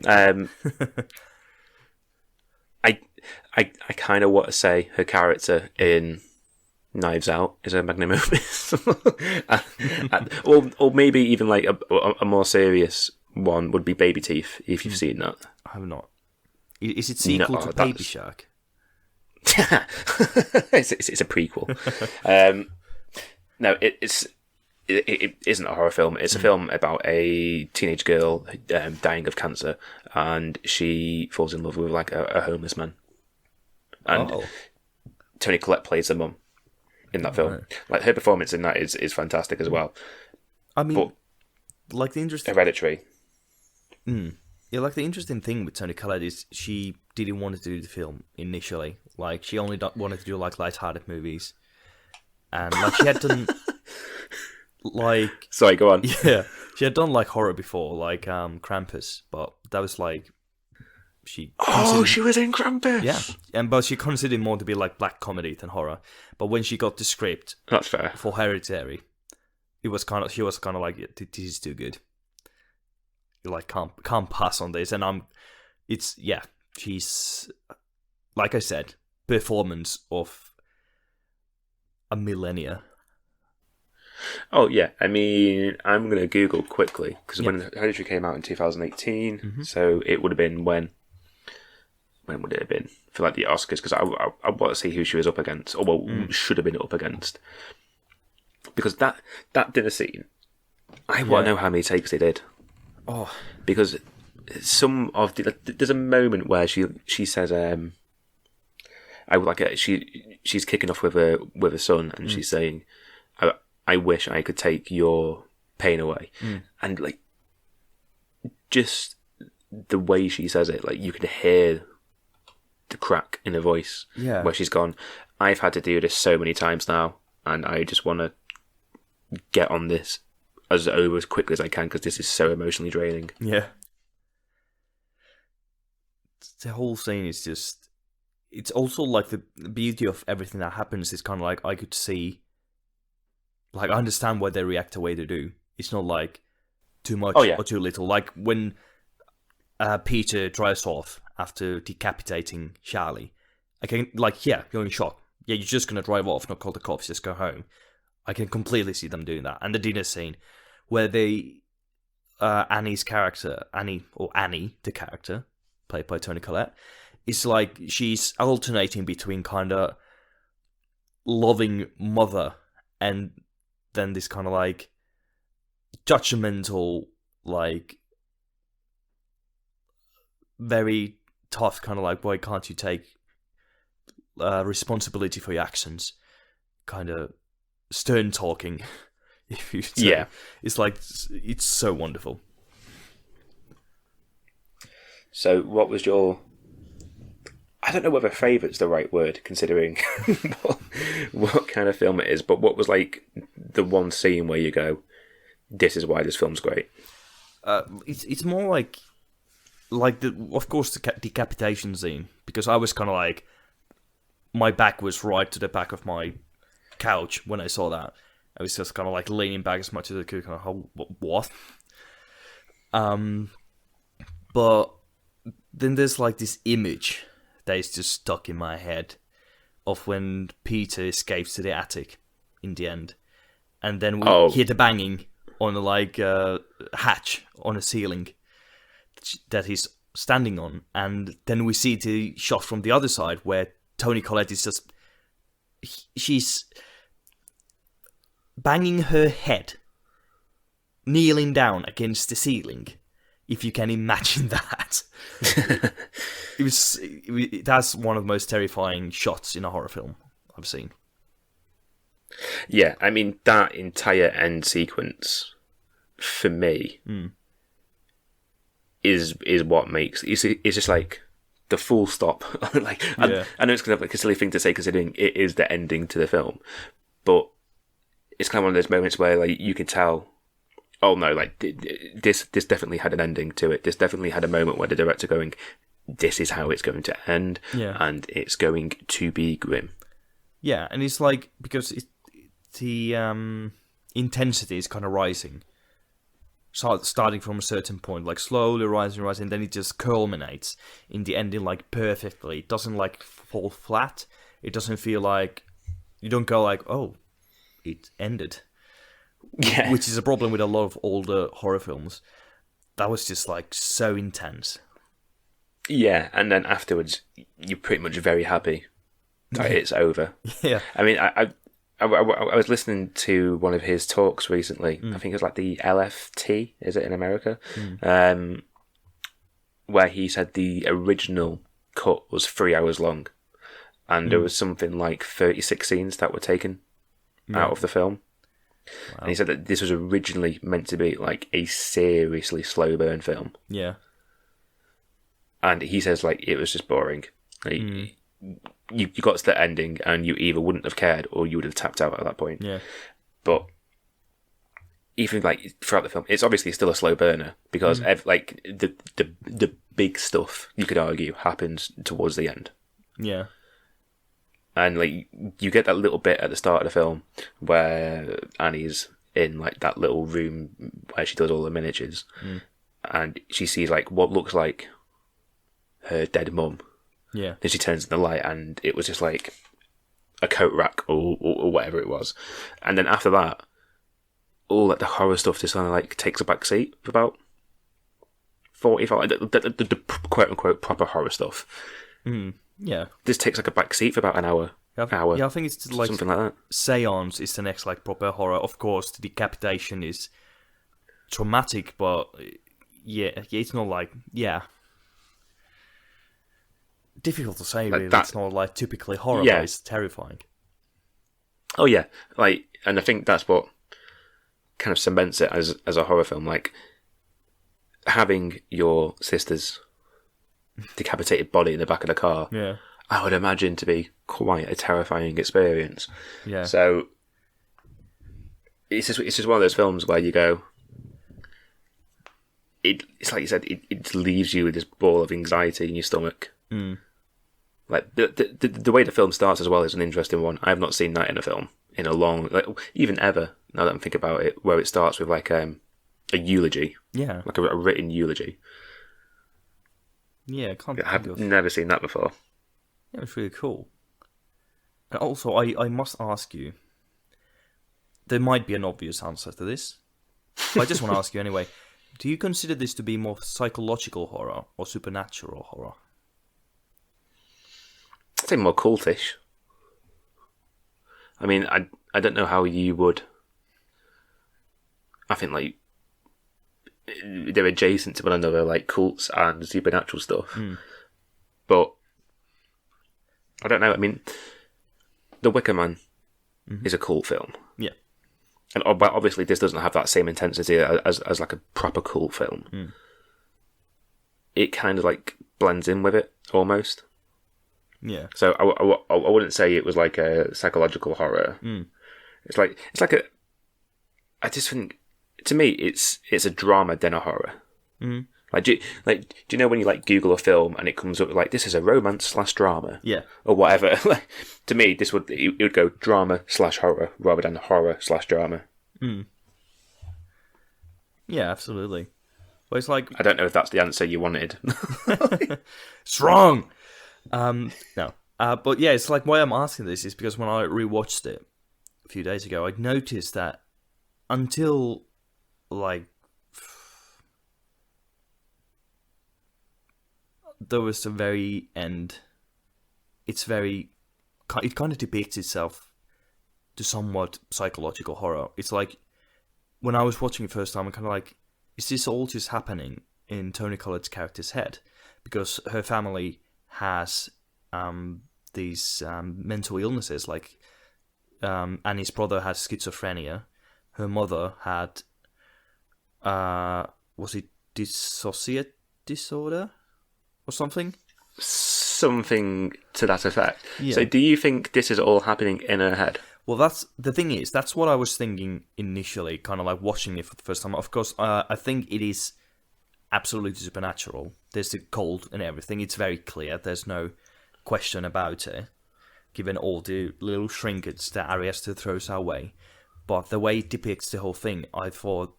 I kind of want to say her character in Knives Out is a magnum opus, or maybe even like a more serious one would be Baby Teeth, if you've seen that. I have not. Is it sequel to Baby Shark? It's a prequel. No, it isn't a horror film. It's a film about a teenage girl dying of cancer, and she falls in love with like a homeless man. And Toni Collette plays the mum in that film. Right. Like her performance in that is fantastic as well. I mean, but like the interesting Hereditary. Yeah, like the interesting thing with Toni Collette is she didn't want to do the film initially. Like she only wanted to do like light-hearted movies, and like she had done. Like, sorry, go on. Yeah, she had done like horror before, like Krampus, but that was like she was in Krampus. Yeah, but she considered it more to be like black comedy than horror. But when she got the script, that's fair, for Hereditary, she was kind of like, this is too good. You like can't pass on this, and she's like I said, performance of a millennia. Oh yeah, I mean, I'm going to Google quickly because when Hereditary came out in 2018, so it would have been when would it have been for like the Oscars? Because I want to see who she was up against, or should have been up against, because that dinner scene, I want to know how many takes they did. Oh, because some of there's a moment where she says I like she's kicking off with a son, and she's saying, I wish I could take your pain away. And like, just the way she says it, like you can hear the crack in her voice. Yeah. Where she's gone, I've had to do this so many times now, and I just want to get on this over as quickly as I can because this is so emotionally draining. Yeah. The whole scene is just... It's also like the beauty of everything that happens is kind of like I could see... Like, I understand why they react the way they do. It's not like too much or too little. Like when Peter drives off after decapitating Charlie. I can, like, yeah, you're in shock. Yeah, you're just going to drive off, not call the cops, just go home. I can completely see them doing that. And the dinner scene where they... Annie's character, Annie, the character, played by Toni Collette, it's like she's alternating between kind of loving mother and then this kind of like judgmental, like very tough kind of like, why can't you take responsibility for your actions? Kind of stern talking, if you say. Yeah. It's like, it's so wonderful. So what was your... I don't know whether favourite's the right word, considering what kind of film it is, but what was like the one scene where you go, this is why this film's great? It's more like of course the decapitation scene, because I was kind of like, my back was right to the back of my couch when I saw that. I was just kind of like leaning back as much as I could, kind of, what? But then there's like this image that is just stuck in my head of when Peter escapes to the attic in the end, and then we hear the banging on the like hatch on a ceiling that he's standing on, and then we see the shot from the other side where Toni Collette is just, she's banging her head, kneeling down against the ceiling. If you can imagine that. That's one of the most terrifying shots in a horror film I've seen. Yeah, I mean, that entire end sequence, for me, is what makes... It's just like the full stop. Like, yeah. I know it's kind of like a silly thing to say considering it is the ending to the film, but it's kind of one of those moments where like you can tell... Oh no! Like this definitely had an ending to it. This definitely had a moment where the director going, "This is how it's going to end, and it's going to be grim." Yeah, and it's like because the intensity is kind of rising, starting from a certain point, like slowly rising, and then it just culminates in the ending like perfectly. It doesn't like fall flat. It doesn't feel like you don't go like, "Oh, it ended." Yeah. Which is a problem with a lot of older horror films. That was just like so intense. Yeah, and then afterwards, you're pretty much very happy that it's over. Yeah. I mean, I was listening to one of his talks recently. I think it was like the LFT, is it in America? Where he said the original cut was 3 hours long, and there was something like 36 scenes that were taken out of the film. Wow. And he said that this was originally meant to be like a seriously slow burn film. Yeah. And he says like it was just boring. Like, you got to the ending and you either wouldn't have cared or you would have tapped out at that point. Yeah. But even like throughout the film, it's obviously still a slow burner because like the big stuff, you could argue, happens towards the end. Yeah. And like you get that little bit at the start of the film where Annie's in like that little room where she does all the miniatures, and she sees like what looks like her dead mum. Yeah. Then she turns on the light, and it was just like a coat rack or whatever it was. And then after that, all like the horror stuff just kind of like takes a back seat for about 45. The quote unquote proper horror stuff. Yeah. This takes like a back seat for about an hour. Yeah, I think it's like something like that. Seance is the next like proper horror. Of course, the decapitation is traumatic, but yeah, it's not like difficult to say, Like really. that- It's not like typically horror, Yeah. but it's terrifying. Oh yeah, like, and I think that's what kind of cements it as a horror film. Like having your sister's decapitated body in the back of the car, Yeah. I would imagine to be quite a terrifying experience. Yeah. So it's just one of those films where you go, it's like you said, it leaves you with this ball of anxiety in your stomach. Mm. Like the way the film starts as well is an interesting one. I have not seen that in a film in a long, like, even ever. Now that I'm thinking about it, where it starts with like a eulogy, Yeah. like a written eulogy. Yeah, I can't I think have of... never seen that before. Yeah, it's really cool. And also, I must ask you, there might be an obvious answer to this, but I just want to ask you anyway. Do you consider this to be more psychological horror or supernatural horror? I'd say more cultish. I mean, I don't know how you would. I think like they're adjacent to one another, like cults and supernatural stuff. But I don't know. I mean, The Wicker Man is a cult film, Yeah. and obviously this doesn't have that same intensity as like a proper cult film. It kind of like blends in with it almost. Yeah. So I wouldn't say it was like a psychological horror. It's like a. I just think, to me, it's a drama then a horror. Like do you know when you like Google a film and it comes up with like, this is a romance / drama, Yeah. or whatever? Like, to me, it would go drama / horror rather than horror / drama. Yeah, absolutely. Well, it's like... I don't know if that's the answer you wanted. Strong! No. But yeah, it's like why I'm asking this is because when I rewatched it a few days ago, I noticed that until like there was the very end, it kind of depicts itself to somewhat psychological horror. It's like when I was watching it first time, I'm kind of like, is this all just happening in Toni Collette's character's head? Because her family has these mental illnesses, like Annie's brother has schizophrenia. Her mother had, was it dissociate disorder or something? Something to that effect. Yeah. So do you think this is all happening in her head? Well, that's the thing is, that's what I was thinking initially, kind of like watching it for the first time. Of course, I think it is absolutely supernatural. There's the cold and everything. It's very clear. There's no question about it, given all the little trinkets that Ari Aster throws our way. But the way it depicts the whole thing, I thought,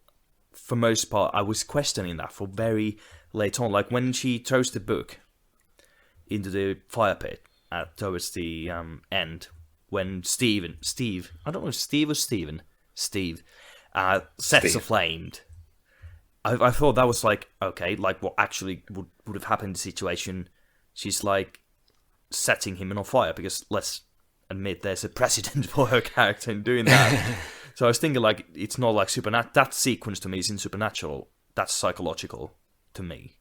for most part, I was questioning that for very late on. Like when she throws the book into the fire pit towards the end, when Steve, I don't know if Steve or Steven, Steve, sets Steve. aflame. I thought that was like, okay, like what actually would have happened in the situation. She's like setting him on fire, because let's admit there's a precedent for her character in doing that. So I was thinking like, it's not like supernatural. That sequence to me is in supernatural. That's psychological to me.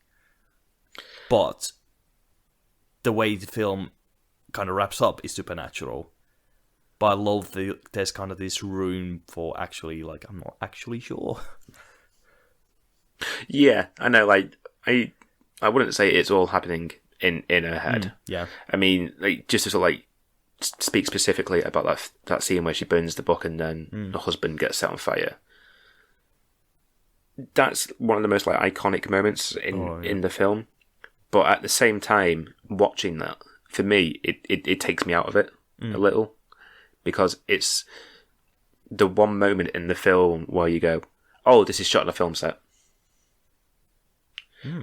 But the way the film kind of wraps up is supernatural. But I love there's kind of this room for actually, like, I'm not actually sure. Yeah, I know. Like, I wouldn't say it's all happening in her head. Yeah. I mean, like, just to sort of like speak specifically about that scene where she burns the book and then the husband gets set on fire. That's one of the most like iconic moments in the film. But at the same time, watching that, for me, it takes me out of it a little, because it's the one moment in the film where you go, "Oh, this is shot on a film set,"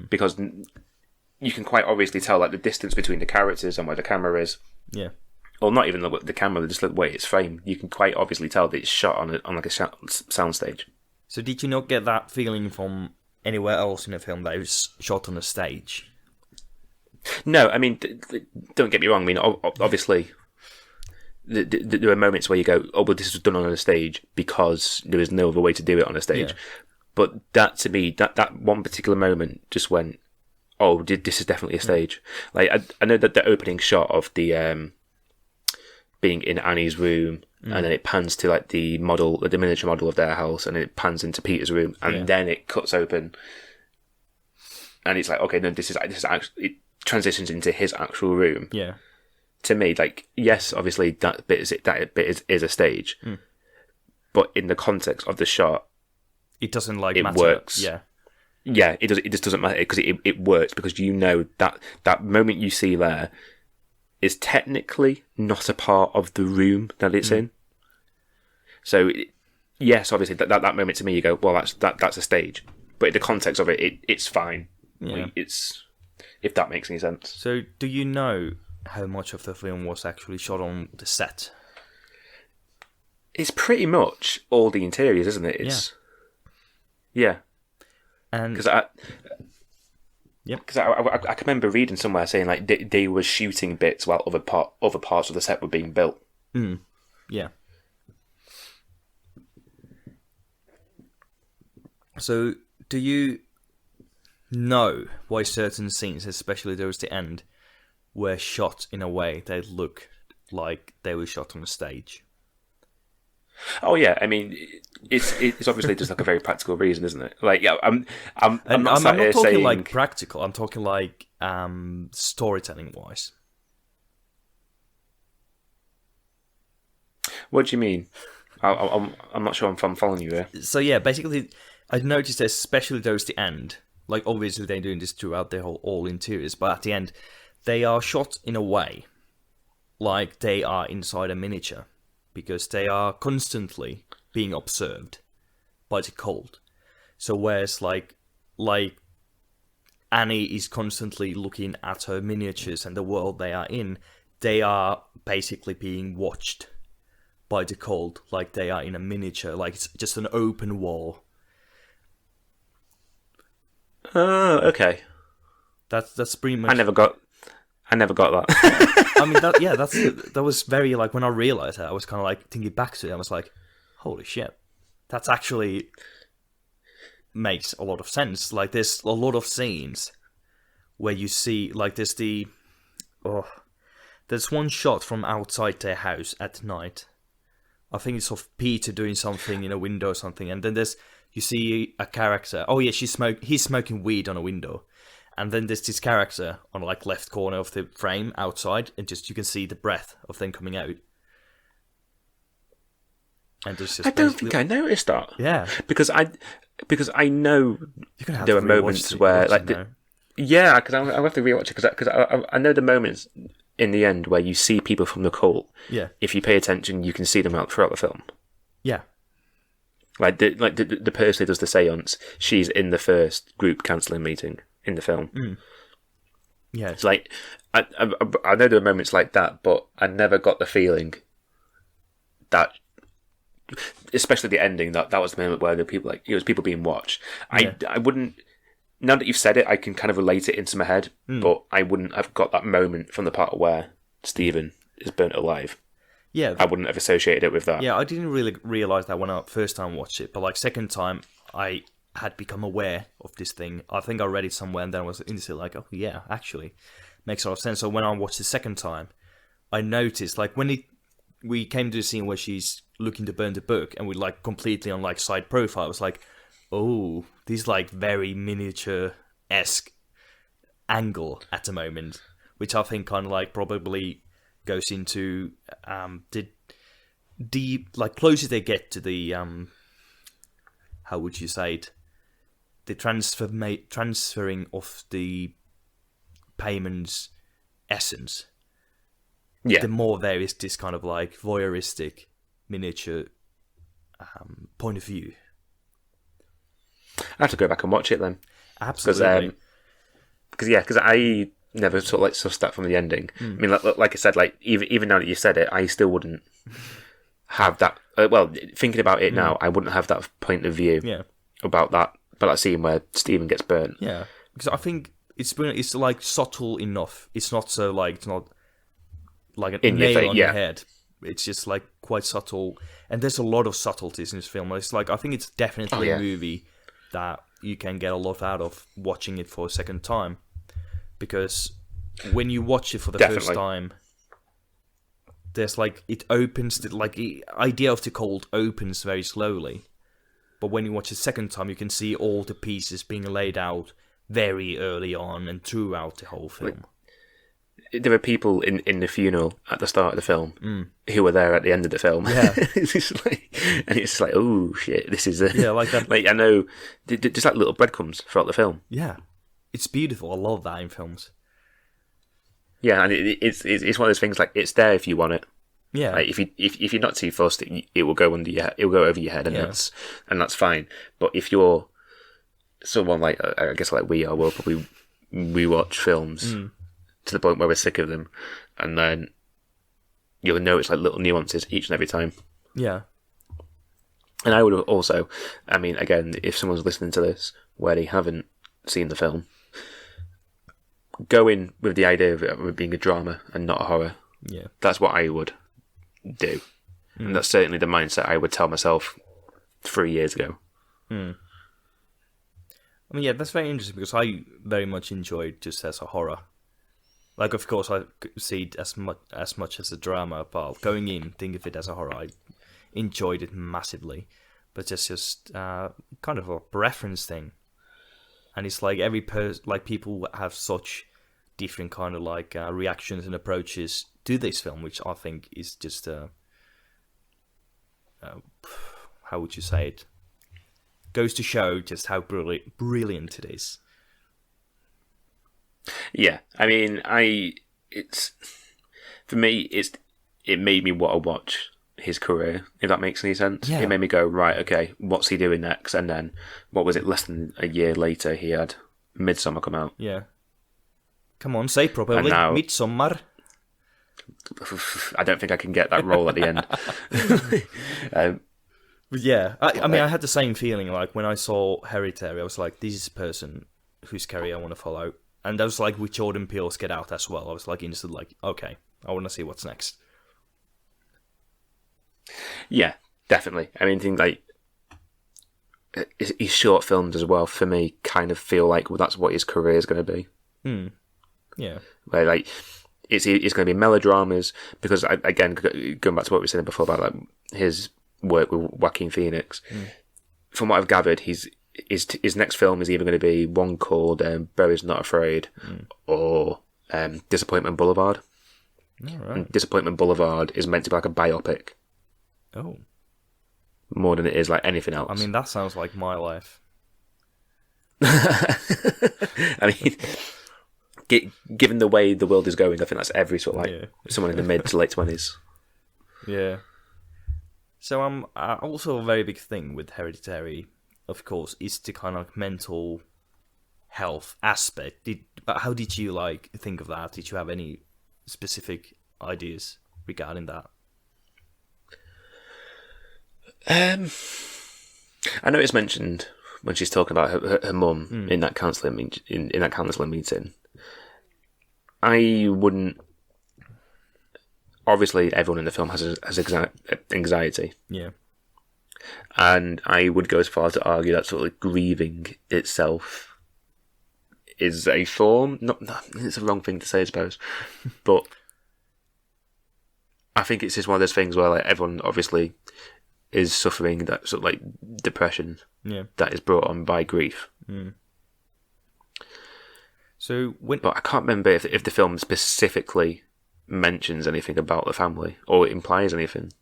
because you can quite obviously tell like the distance between the characters and where the camera is. Yeah. Or not even the camera, just the way it's framed. You can quite obviously tell that it's shot on like a soundstage. So did you not get that feeling from anywhere else in the film that it was shot on a stage? No, I mean, don't get me wrong. I mean, obviously, there are moments where you go, "Oh, well, this was done on a stage because there was no other way to do it on a stage." Yeah. But that, to me, that one particular moment just went, oh, this is definitely a stage. Like I know that the opening shot of the being in Annie's room, and then it pans to like the miniature model of their house, and then it pans into Peter's room, and then it cuts open, and it's like, okay, no, this is actually, it transitions into his actual room. Yeah. To me, like, yes, obviously that bit is a stage, but in the context of the shot, it doesn't like it matter. works. Yeah, it just doesn't matter because it works, because you know that moment you see there is technically not a part of the room that it's in. So yes, obviously that moment to me, you go, well, that's a stage, but in the context of it's fine. Yeah. Like, it's, if that makes any sense. So do you know how much of the film was actually shot on the set? It's pretty much all the interiors, isn't it? It's yeah. And because I can remember reading somewhere saying like they were shooting bits while other parts of the set were being built. Yeah. So, do you know why certain scenes, especially those at the end, were shot in a way that looked like they were shot on a stage? Oh yeah, I mean, it's obviously just like a very practical reason, isn't it? Like, yeah, I'm not talking saying like practical. I'm talking like storytelling wise. What do you mean? I'm not sure I'm following you here. So yeah, basically, I noticed, especially those at the end. Like, obviously, they're doing this throughout the all interiors, but at the end, they are shot in a way like they are inside a miniature, because they are constantly being observed by the cold. So whereas like Annie is constantly looking at her miniatures and the world they are in, they are basically being watched by the cold, like they are in a miniature, like it's just an open wall. Oh, okay. That's pretty much. I never got that. I mean, that was very, like, when I realized that, I was kind of like thinking back to it. I was like, holy shit, that's actually makes a lot of sense. Like, there's a lot of scenes where you see, like, there's one shot from outside their house at night. I think it's of Peter doing something in a window or something, and then you see a character. Oh yeah, he's smoking weed on a window. And then there's this character on like left corner of the frame outside, and just you can see the breath of them coming out. And there's just I don't think I noticed that. Yeah, because I know there were moments where like because I'll have to rewatch it because I know the moments in the end where you see people from the cult. Yeah, if you pay attention, you can see them out throughout the film. Yeah. Like the person who does the seance, she's in the first group counselling meeting in the film. Yeah, it's like I know there were moments like that, but I never got the feeling that, especially the ending, that was the moment where the people, like, it was people being watched. Yeah. I wouldn't. Now that you've said it, I can kind of relate it into my head, but I wouldn't have got that moment from the part where Stephen is burnt alive. Yeah, I wouldn't have associated it with that. Yeah, I didn't really realise that when I first time watched it, but like second time, I had become aware of this thing. I think I read it somewhere, and then I was instantly like, oh yeah, actually, makes a lot of sense. So when I watched the second time, I noticed, like, when we came to the scene where she's looking to burn the book, and we like completely on like side profile, I was like, oh, this like very miniature-esque angle at the moment, which I think kind of like probably goes into the like closer they get to the how would you say it, the transferring of the payment's essence. Yeah, the more there is this kind of like voyeuristic miniature point of view. I have to go back and watch it then. Absolutely. Because I never sort of like sussed that from the ending. I mean, like I said, like even now that you said it, I still wouldn't have that. Well, thinking about it now, I wouldn't have that point of view about that scene where Stephen gets burnt. Yeah, because I think it's like subtle enough. It's not so like it's not like a nail on your head. It's just like quite subtle, and there's a lot of subtleties in this film. It's like I think it's definitely a movie that you can get a lot out of watching it for a second time. because when you watch it for the Definitely. first time, there's like it opens like the idea of the cult opens very slowly, but when you watch it second time, you can see all the pieces being laid out very early on and throughout the whole film. There were people in the funeral at the start of the film who were there at the end of the film. Yeah. It's just like, and it's like, oh shit, this is Yeah, like that. like I know, just like little breadcrumbs throughout the film. Yeah, it's beautiful. I love that in films. Yeah, and it's one of those things like it's there if you want it. Yeah, Like if you're not too fussed, it will go under your head, it will go over your head, and that's fine. But if you're someone like I guess like we are, we'll probably rewatch films to the point where we're sick of them, and then you'll notice like little nuances each and every time. yeah, And I would also, I mean, again, if someone's listening to this where they haven't seen the film, go in with the idea of it being a drama and not a horror. yeah. That's what I would do. And that's certainly the mindset I would tell myself 3 years ago. I mean, yeah, that's very interesting because I very much enjoyed just as a horror. Like, of course, I see it as much as a drama, but going in, think of it as a horror, I enjoyed it massively. But it's just kind of a preference thing, and it's like every like people have such different kind of like reactions and approaches to this film, which I think is just how would you say it? Goes to show just how brilliant it is. Yeah, I mean, it made me want to watch his career, if that makes any sense. Yeah. It made me go, right, okay, what's he doing next? And then, what was it, less than a year later, he had Midsommar come out. Yeah. Come on, say properly. And now- Midsommar. I don't think I can get that role at the end. But yeah, I mean, I had the same feeling. Like when I saw Hereditary, I was like, "This is a person whose career I want to follow." And that was like with Jordan Peele's Get Out as well. I was like, instantly, like, okay, I want to see what's next. Yeah, definitely. I mean, things like his short films as well, for me, kind of feel like that's what his career is going to be. Yeah, Where like it's going to be melodramas, because again, going back to what we were saying before about like his work with Joaquin Phoenix. From what I've gathered, his next film is either going to be one called Barry's Not Afraid or Disappointment Boulevard. all right. And Disappointment Boulevard is meant to be like a biopic Oh, more than it is like anything else. I mean, that sounds like my life. I mean, given the way the world is going, I think that's every sort of like Yeah. someone in the mid to late 20s. Yeah. So also a very big thing with Hereditary, of course, is the kind of mental health aspect. But how did you like think of that? Did you have any specific ideas regarding that? I know it's mentioned when she's talking about her mum in that counselling meeting. I wouldn't. Obviously, everyone in the film has anxiety, Yeah. and I would go as far as to argue that sort of like grieving itself is a form. Not it's a wrong thing to say, I suppose, but I think it's just one of those things where like everyone obviously is suffering that sort of like depression Yeah. that is brought on by grief. So when But I can't remember if the film specifically mentions anything about the family or implies anything.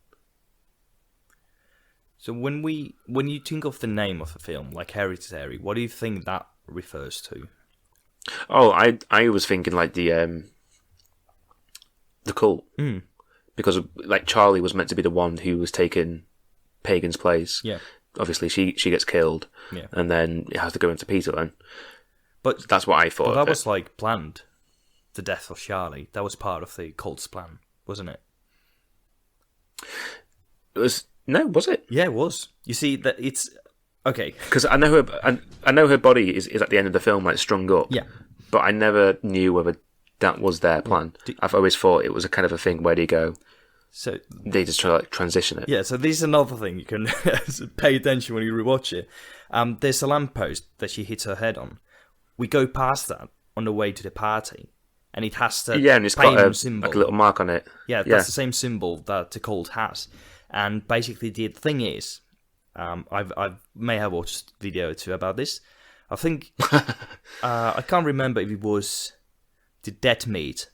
So when you think of the name of a film like Hereditary, what do you think that refers to? Oh, I was thinking like the cult, because like Charlie was meant to be the one who was taking Pagan's place. Yeah. Obviously, she gets killed, Yeah. and then it has to go into Peter. Then But that's what I thought. But of that it. was like planned. The death of Charlie. That was part of the cult's plan, wasn't it? It was was it? Yeah, it was. You see that it's okay. Because I know her body is at the end of the film like strung up. Yeah. But I never knew whether that was their plan. I've always thought it was a kind of a thing where they go. So They just try to like transition it. yeah, so this is another thing you can pay attention when you rewatch it. There's a lamppost that she hits her head on. We go past that, on the way to the party, and it has the and it's payment got symbol. like a little mark on it. Yeah, that's the same symbol that the cult has. And basically, the thing is, I may have watched a video or two about this. I think I can't remember if it was the Dead Meat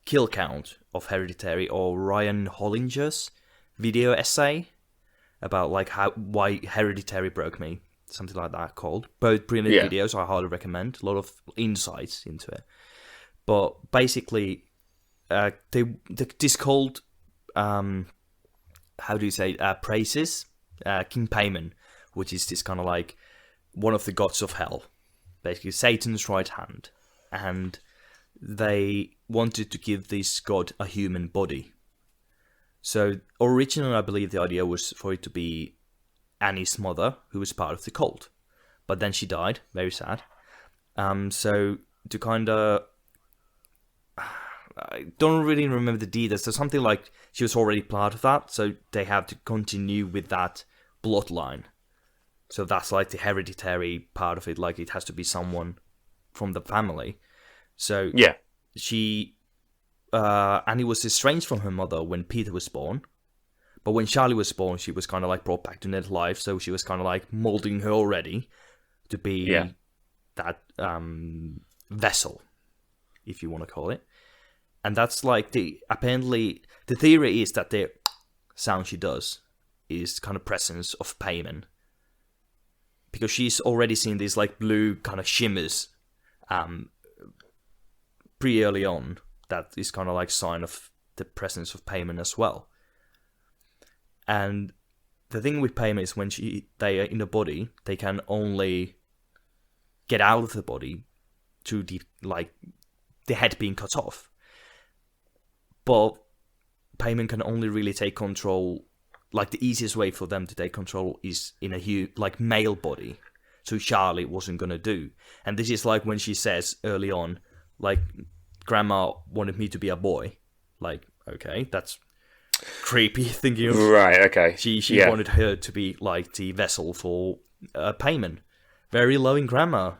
kill count of Hereditary or Ryan Hollinger's video essay about like why Hereditary broke me, something like that called. Both brilliant videos, I highly recommend. A lot of insights into it. But basically, this called how do you say praises King Payman, which is this kind of like one of the gods of hell, basically Satan's right hand, and they wanted to give this god a human body. So originally, I believe the idea was for it to be Annie's mother, who was part of the cult, but then she died. Very sad. So to kind of, I don't really remember the details. So something like she was already part of that, so they have to continue with that bloodline. So that's like the hereditary part of it. Like it has to be someone from the family. So she, Annie was estranged from her mother when Peter was born. But when Charlie was born, she was kind of like brought back to net life. So she was kind of like molding her already to be that vessel, if you want to call it. And that's like apparently the theory is that the sound she does is kind of presence of Payman. Because she's already seen these like blue kind of shimmers pretty early on. That is kind of like sign of the presence of Payman as well. And the thing with Payman is when they are in the body, they can only get out of the body through the head being cut off. But Payman can only really take control. Like the easiest way for them to take control is in a male body. So Charlie wasn't gonna do. And this is like when she says early on, like, Grandma wanted me to be a boy. Like, okay, that's creepy thinking of. Right, okay. She wanted her to be like the vessel for Payman. Very loving grandma.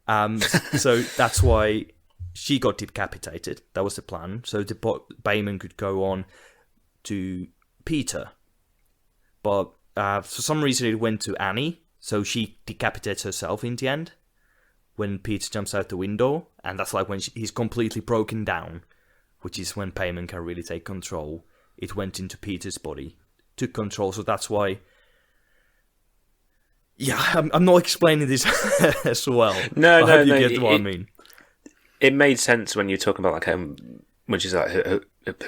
So that's why she got decapitated. That was the plan. So the Payman could go on to Peter. But for some reason it went to Annie, so she decapitates herself in the end when Peter jumps out the window, and that's like when he's completely broken down, which is when Payman can really take control. It went into Peter's body, took control, so that's why... Yeah, I'm not explaining this as well. No, you get what I mean. It made sense when you're talking about like when she's like her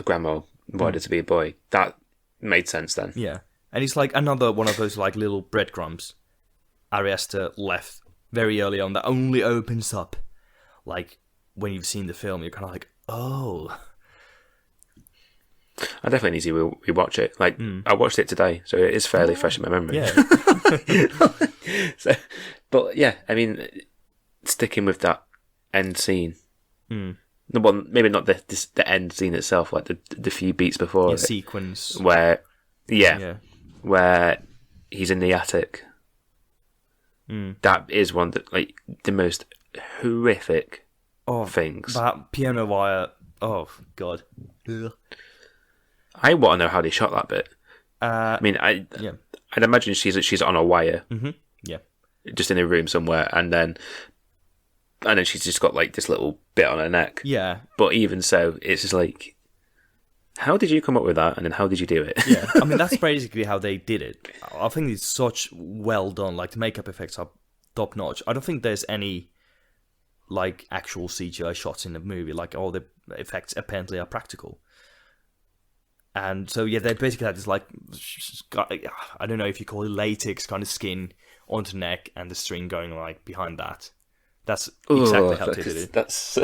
grandma wanted to be a boy. That made sense then. Yeah. And it's like another one of those like little breadcrumbs Ari Aster left very early on that only opens up. Like when you've seen the film, you're kind of like, oh. I definitely need to rewatch it. Like I watched it today, so it is fairly fresh in my memory. Yeah. But yeah, I mean, sticking with that end scene. The one, maybe not the end scene itself, like the few beats before it, sequence where where he's in the attic. That is one that like the most horrific things. That piano wire. Oh God. Ugh. I want to know how they shot that bit. I mean, I'd imagine she's on a wire. Mm-hmm. Yeah. Just in a room somewhere, and then she's just got like this little bit on her neck. Yeah. But even so, it's just like, how did you come up with that, and then how did you do it? Yeah. I mean, that's basically how they did it. I think it's such well done. Like the makeup effects are top notch. I don't think there's any like actual CGI shots in the movie. Like all the effects apparently are practical. And so yeah, they basically had this like, I don't know if you call it latex kind of skin onto the neck and the string going like behind that. That's exactly how they did it. That's.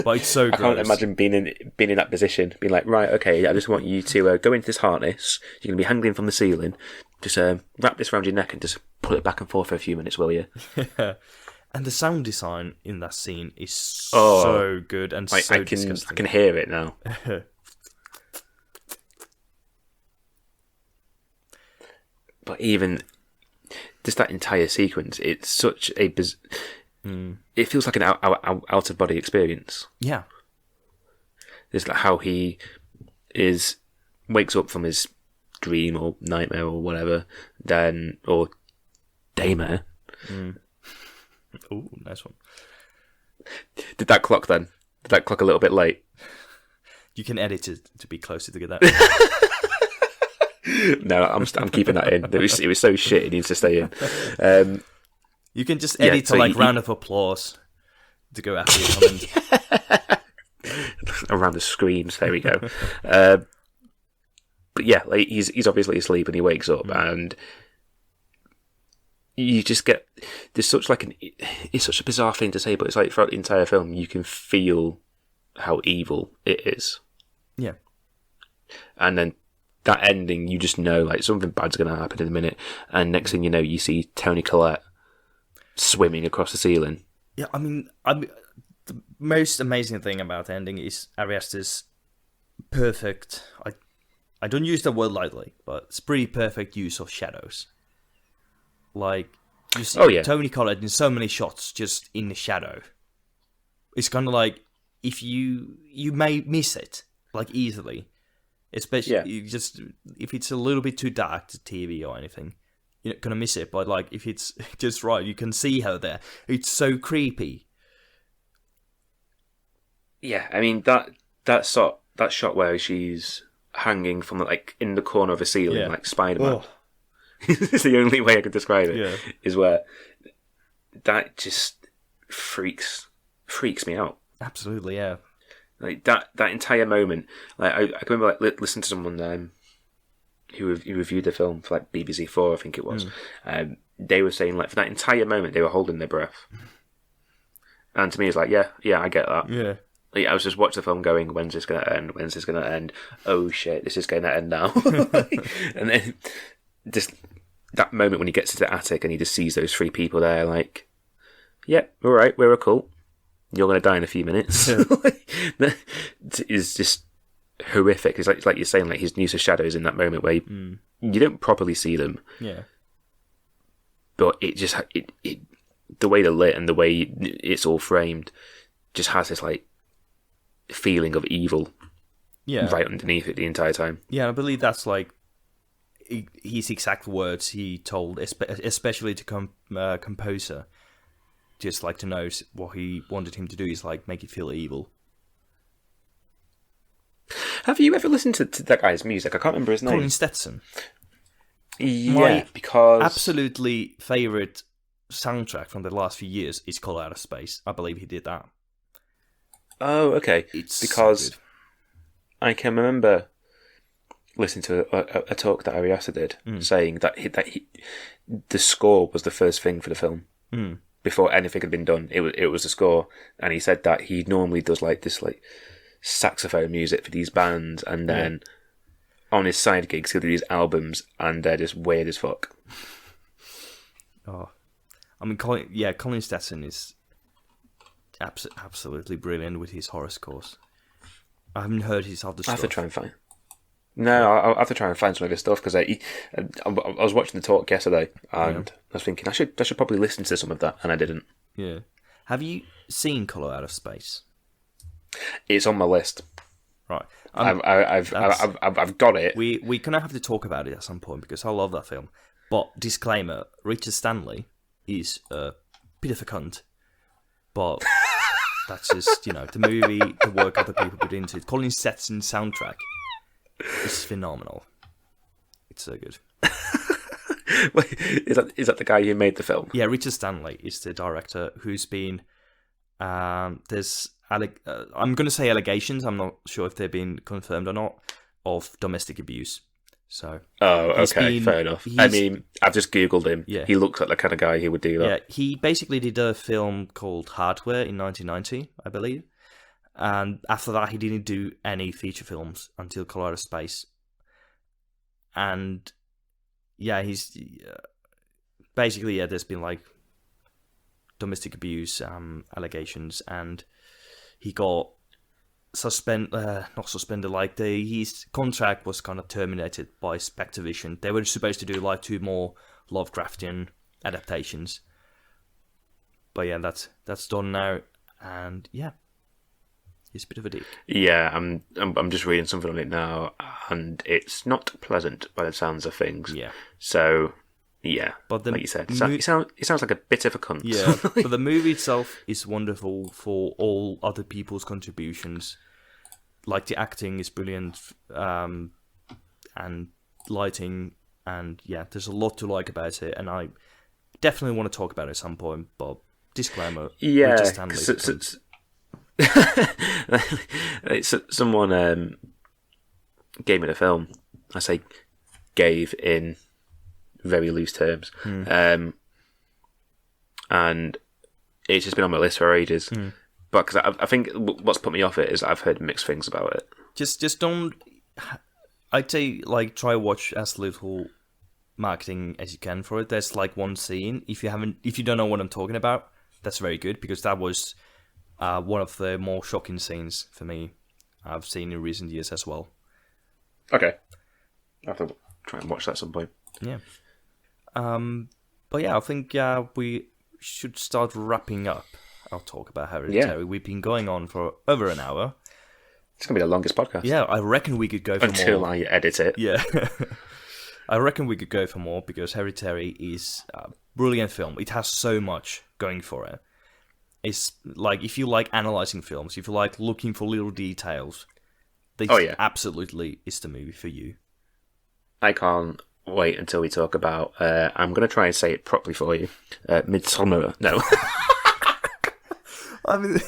But it's so gross. I can't imagine being in that position, being like, right, okay, I just want you to go into this harness. You're going to be hanging from the ceiling. Just wrap this around your neck and just pull it back and forth for a few minutes, will you? Yeah. And the sound design in that scene is so good and so disgusting. I can hear it now. But even just that entire sequence, it's such a it feels like an out of body experience. Yeah. It's like how he wakes up from his dream or nightmare or whatever, or daymare. Oh, nice one. Did that clock a little bit late? You can edit it to be closer to get that. No, I'm keeping that in. It was so shit. It needs to stay in. You can just edit to round of applause to go after your comment. Around the screams. There we go. But yeah, like he's obviously asleep and he wakes up and you just get it's such a bizarre thing to say, but it's like throughout the entire film you can feel how evil it is. Yeah. And then that ending, you just know like something bad's going to happen in a minute, and next thing you know, you see Toni Collette swimming across the ceiling. Yeah, I mean, the most amazing thing about the ending is Ari Aster's perfect. I don't use the word lightly, but it's pretty perfect use of shadows. Like you see Toni Collette in so many shots just in the shadow. It's kind of like if you may miss it like easily. Especially if it's a little bit too dark to TV or anything, you're not gonna miss it. But like if it's just right, you can see her there. It's so creepy. Yeah, I mean that shot where she's hanging from like in the corner of a ceiling like Spider-Man. It's the only way I could describe it. Is where that just freaks me out. Absolutely, yeah. Like that entire moment, like I can remember like listening to someone who reviewed the film for like BBC 4, I think it was. They were saying like for that entire moment they were holding their breath, and to me it's like yeah, I get that. Yeah, like, I was just watching the film going, when's this gonna end? When's this gonna end? Oh shit, this is gonna end now. And then just that moment when he gets to the attic and he just sees those three people there, like, yeah, all right, we're a cult. You're going to die in a few minutes. That is just horrific. It's like you're saying, like his use of shadows in that moment where you don't properly see them. Yeah. But it just the way they're lit and the way it's all framed just has this like feeling of evil. Yeah. Right underneath it the entire time. Yeah, I believe that's like his exact words he told, especially to composer. Just like to know what he wanted him to do is like make it feel evil. Have you ever listened to that guy's music? I can't remember his name. Colin Stetson. Yeah, because absolutely favorite soundtrack from the last few years is Color Out of Space. I believe he did that. Oh, okay. It's because so good. I can remember listening to a talk that Ari Aster did, saying that the score was the first thing for the film. Before anything had been done, it was the score, and he said that he normally does like this like saxophone music for these bands, and then on his side gigs he'll do these albums, and they're just weird as fuck. Oh, I mean, Colin Stetson is absolutely brilliant with his horror scores. I haven't heard his other stuff. I have to try and find. No, I'll have to try and find some of his stuff because I was watching the talk yesterday and I was thinking I should probably listen to some of that, and I didn't. Yeah. Have you seen Color Out of Space? It's on my list. Right. I've got it. We're gonna have to talk about it at some point because I love that film. But disclaimer: Richard Stanley is a bit of a cunt, but that's just the movie, the work other people put into it. Colin Stetson's soundtrack. It's phenomenal. It's so good. Wait, is that the guy who made the film? Yeah, Richard Stanley is the director who's been. There's I'm going to say allegations. I'm not sure if they've been confirmed or not of domestic abuse. So. Oh, okay, fair enough. I mean, I've just googled him. Yeah. He looks like the kind of guy who would do that. Yeah, he basically did a film called Hardware in 1990, I believe. And after that, he didn't do any feature films until Color Out of Space. And yeah, he's basically there's been like domestic abuse allegations, and he got not suspended. Like his contract was kind of terminated by Spectravision. They were supposed to do like 2 more Lovecraftian adaptations, But yeah, that's done now, and yeah, it's a bit of a dick. Yeah, I'm just reading something on it now, and it's not pleasant by the sounds of things. Yeah. So, yeah, but like you said, it sounds like a bit of a cunt. Yeah, but the movie itself is wonderful for all other people's contributions. Like the acting is brilliant, and lighting, and yeah, there's a lot to like about it, and I definitely want to talk about it at some point, but disclaimer, yeah, we just handle it. Someone gave me the film. I say gave in very loose terms, and it's just been on my list for ages. But because I think what's put me off it is I've heard mixed things about it. Just don't. I'd say like try watch as little marketing as you can for it. There's like one scene if you don't know what I'm talking about, that's very good because that was one of the more shocking scenes for me I've seen in recent years as well. Okay, I have to try and watch that at some point. Yeah. But yeah, I think we should start wrapping up. I'll talk about Hereditary. Yeah. We've been going on for over an hour. It's going to be the longest podcast. Yeah, I reckon we could go for more. Until I edit it. Yeah. I reckon we could go for more because Hereditary is a brilliant film. It has so much going for it. It's like, if you like analysing films, if you like looking for little details, this absolutely is the movie for you. I can't wait until we talk about, I'm going to try and say it properly for you, Midsummer. No. I mean,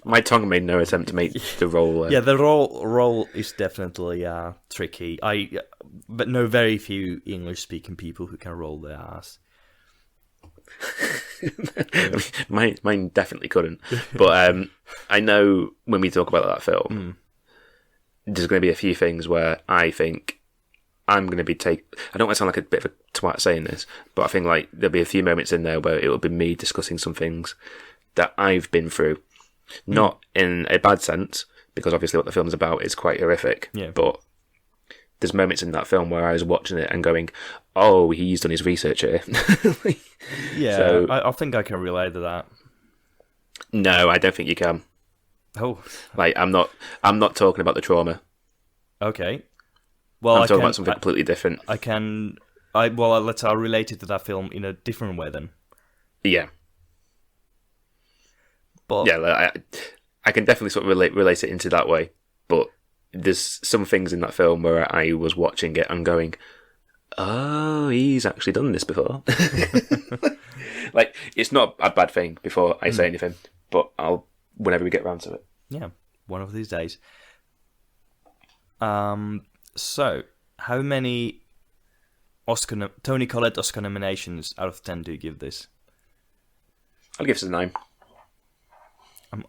my tongue made no attempt to make the role. Yeah, the role is definitely tricky. But know very few English-speaking people who can roll their ass. Mine definitely couldn't. But I know when we talk about that film, there's going to be a few things where I think I'm going to be I don't want to sound like a bit of a twat saying this, but I think like there'll be a few moments in there where it will be me discussing some things that I've been through. Not in a bad sense, because obviously what the film's about is quite horrific. Yeah. But there's moments in that film where I was watching it and going, "Oh, he's done his research here." Yeah, so, I think I can relate to that. No, I don't think you can. Oh, like I'm not talking about the trauma. Okay. Well, I'm talking about something completely different. I'll relate it to that film in a different way then. Yeah. But yeah, I can definitely sort of relate it into that way. But there's some things in that film where I was watching it and going, "Oh, he's actually done this before." Like, it's not a bad thing before I say anything, but I'll whenever we get around to it. Yeah, one of these days. So, how many Tony Collette Oscar nominations out of 10 do you give this? I'll give it a 9.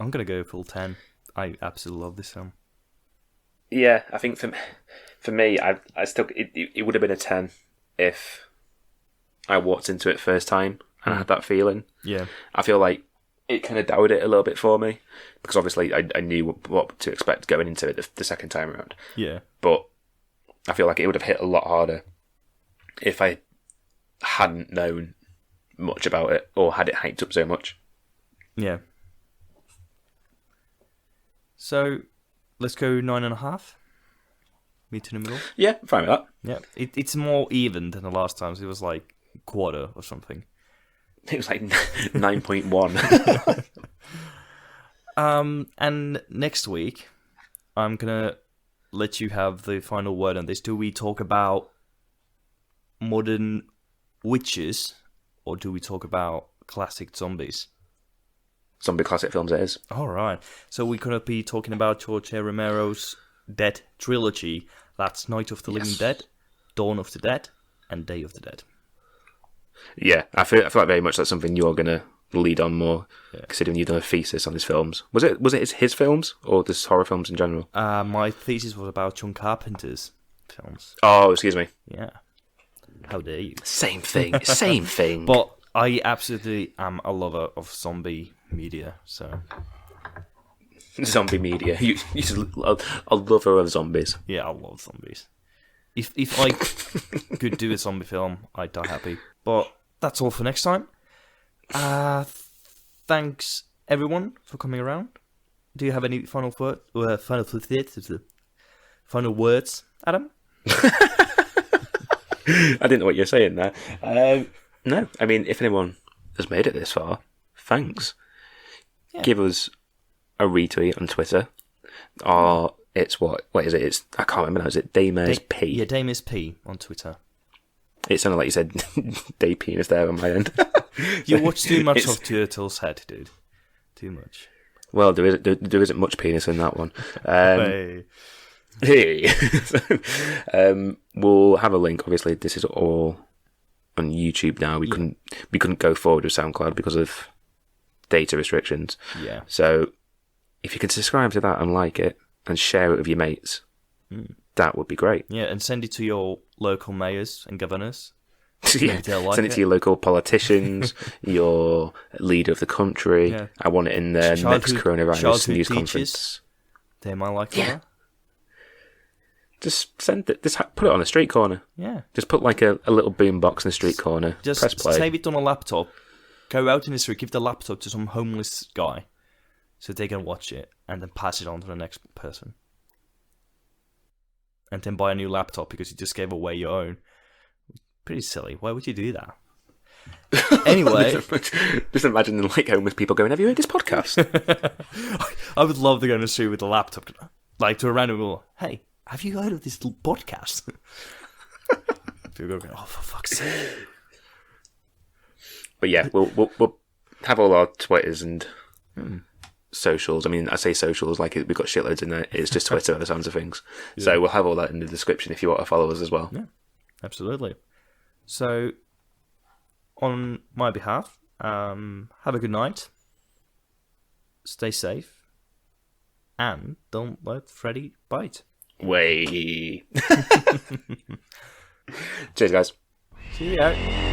I'm gonna go full 10. I absolutely love this film. Yeah, I think for me, I still it would have been a 10 if I walked into it first time and I had that feeling. Yeah, I feel like it kind of dowered it a little bit for me because obviously I knew what to expect going into it the second time around. Yeah, but I feel like it would have hit a lot harder if I hadn't known much about it or had it hyped up so much. Yeah. So, let's go 9.5. Meet in the middle. Yeah, I'm fine with that. Yeah, it's more even than the last time. So it was like quarter or something. It was like 9.1. And next week, I'm gonna let you have the final word on this. Do we talk about modern witches, or do we talk about classic zombies? Zombie classic films it is. All right. So we're going to be talking about George A. Romero's Dead trilogy. That's Night of the Living Dead, Dawn of the Dead, and Day of the Dead. Yeah, I feel like very much that's something you're going to lead on more, considering you've done a thesis on his films. Was it his films, or just horror films in general? My thesis was about John Carpenter's films. Oh, excuse me. Yeah. How dare you? Same thing. But I absolutely am a lover of zombie media, so... Zombie media. You're a lover of zombies. Yeah, I love zombies. If I could do a zombie film, I'd die happy. But that's all for next time. Thanks everyone for coming around. Do you have any final words, Adam? I didn't know what you were saying there. No, I mean, if anyone has made it this far, thanks. Yeah. Give us a retweet on Twitter. Or it's what is it? It's I can't remember now. Is it Daymares P? Yeah, Daymares P on Twitter. It sounded like you said day penis there on my end. You watch too much of Turtle's Head, dude. Too much. Well, there isn't much penis in that one. Hey. Hey. We'll have a link. Obviously, this is all on YouTube now. We couldn't go forward with SoundCloud because of data restrictions. Yeah. So if you can subscribe to that and like it and share it with your mates, that would be great. Yeah, and send it to your local mayors and governors. Yeah. Send it to your local politicians, your leader of the country. Yeah. I want it in the next coronavirus news conference. They might like that. Just send it. Just put it on a street corner. Yeah. Just put like a little boom box in the street corner. Just press play. save it on a laptop. Go out in the street, give the laptop to some homeless guy, so they can watch it, and then pass it on to the next person. And then buy a new laptop because you just gave away your own. Pretty silly. Why would you do that? Anyway. Just imagine like homeless people going, have you heard this podcast? I would love to go in the street with a laptop, like to a random girl. Hey, have you heard of this podcast? People go, oh, for fuck's sake. But yeah, we'll have all our Twitters and socials. I mean, I say socials like we've got shitloads in there. It's just Twitter by the sounds of things. Yeah. So we'll have all that in the description if you want to follow us as well. Yeah, absolutely. So, on my behalf, have a good night. Stay safe. And don't let Freddy bite. Way. Cheers, guys. See you out.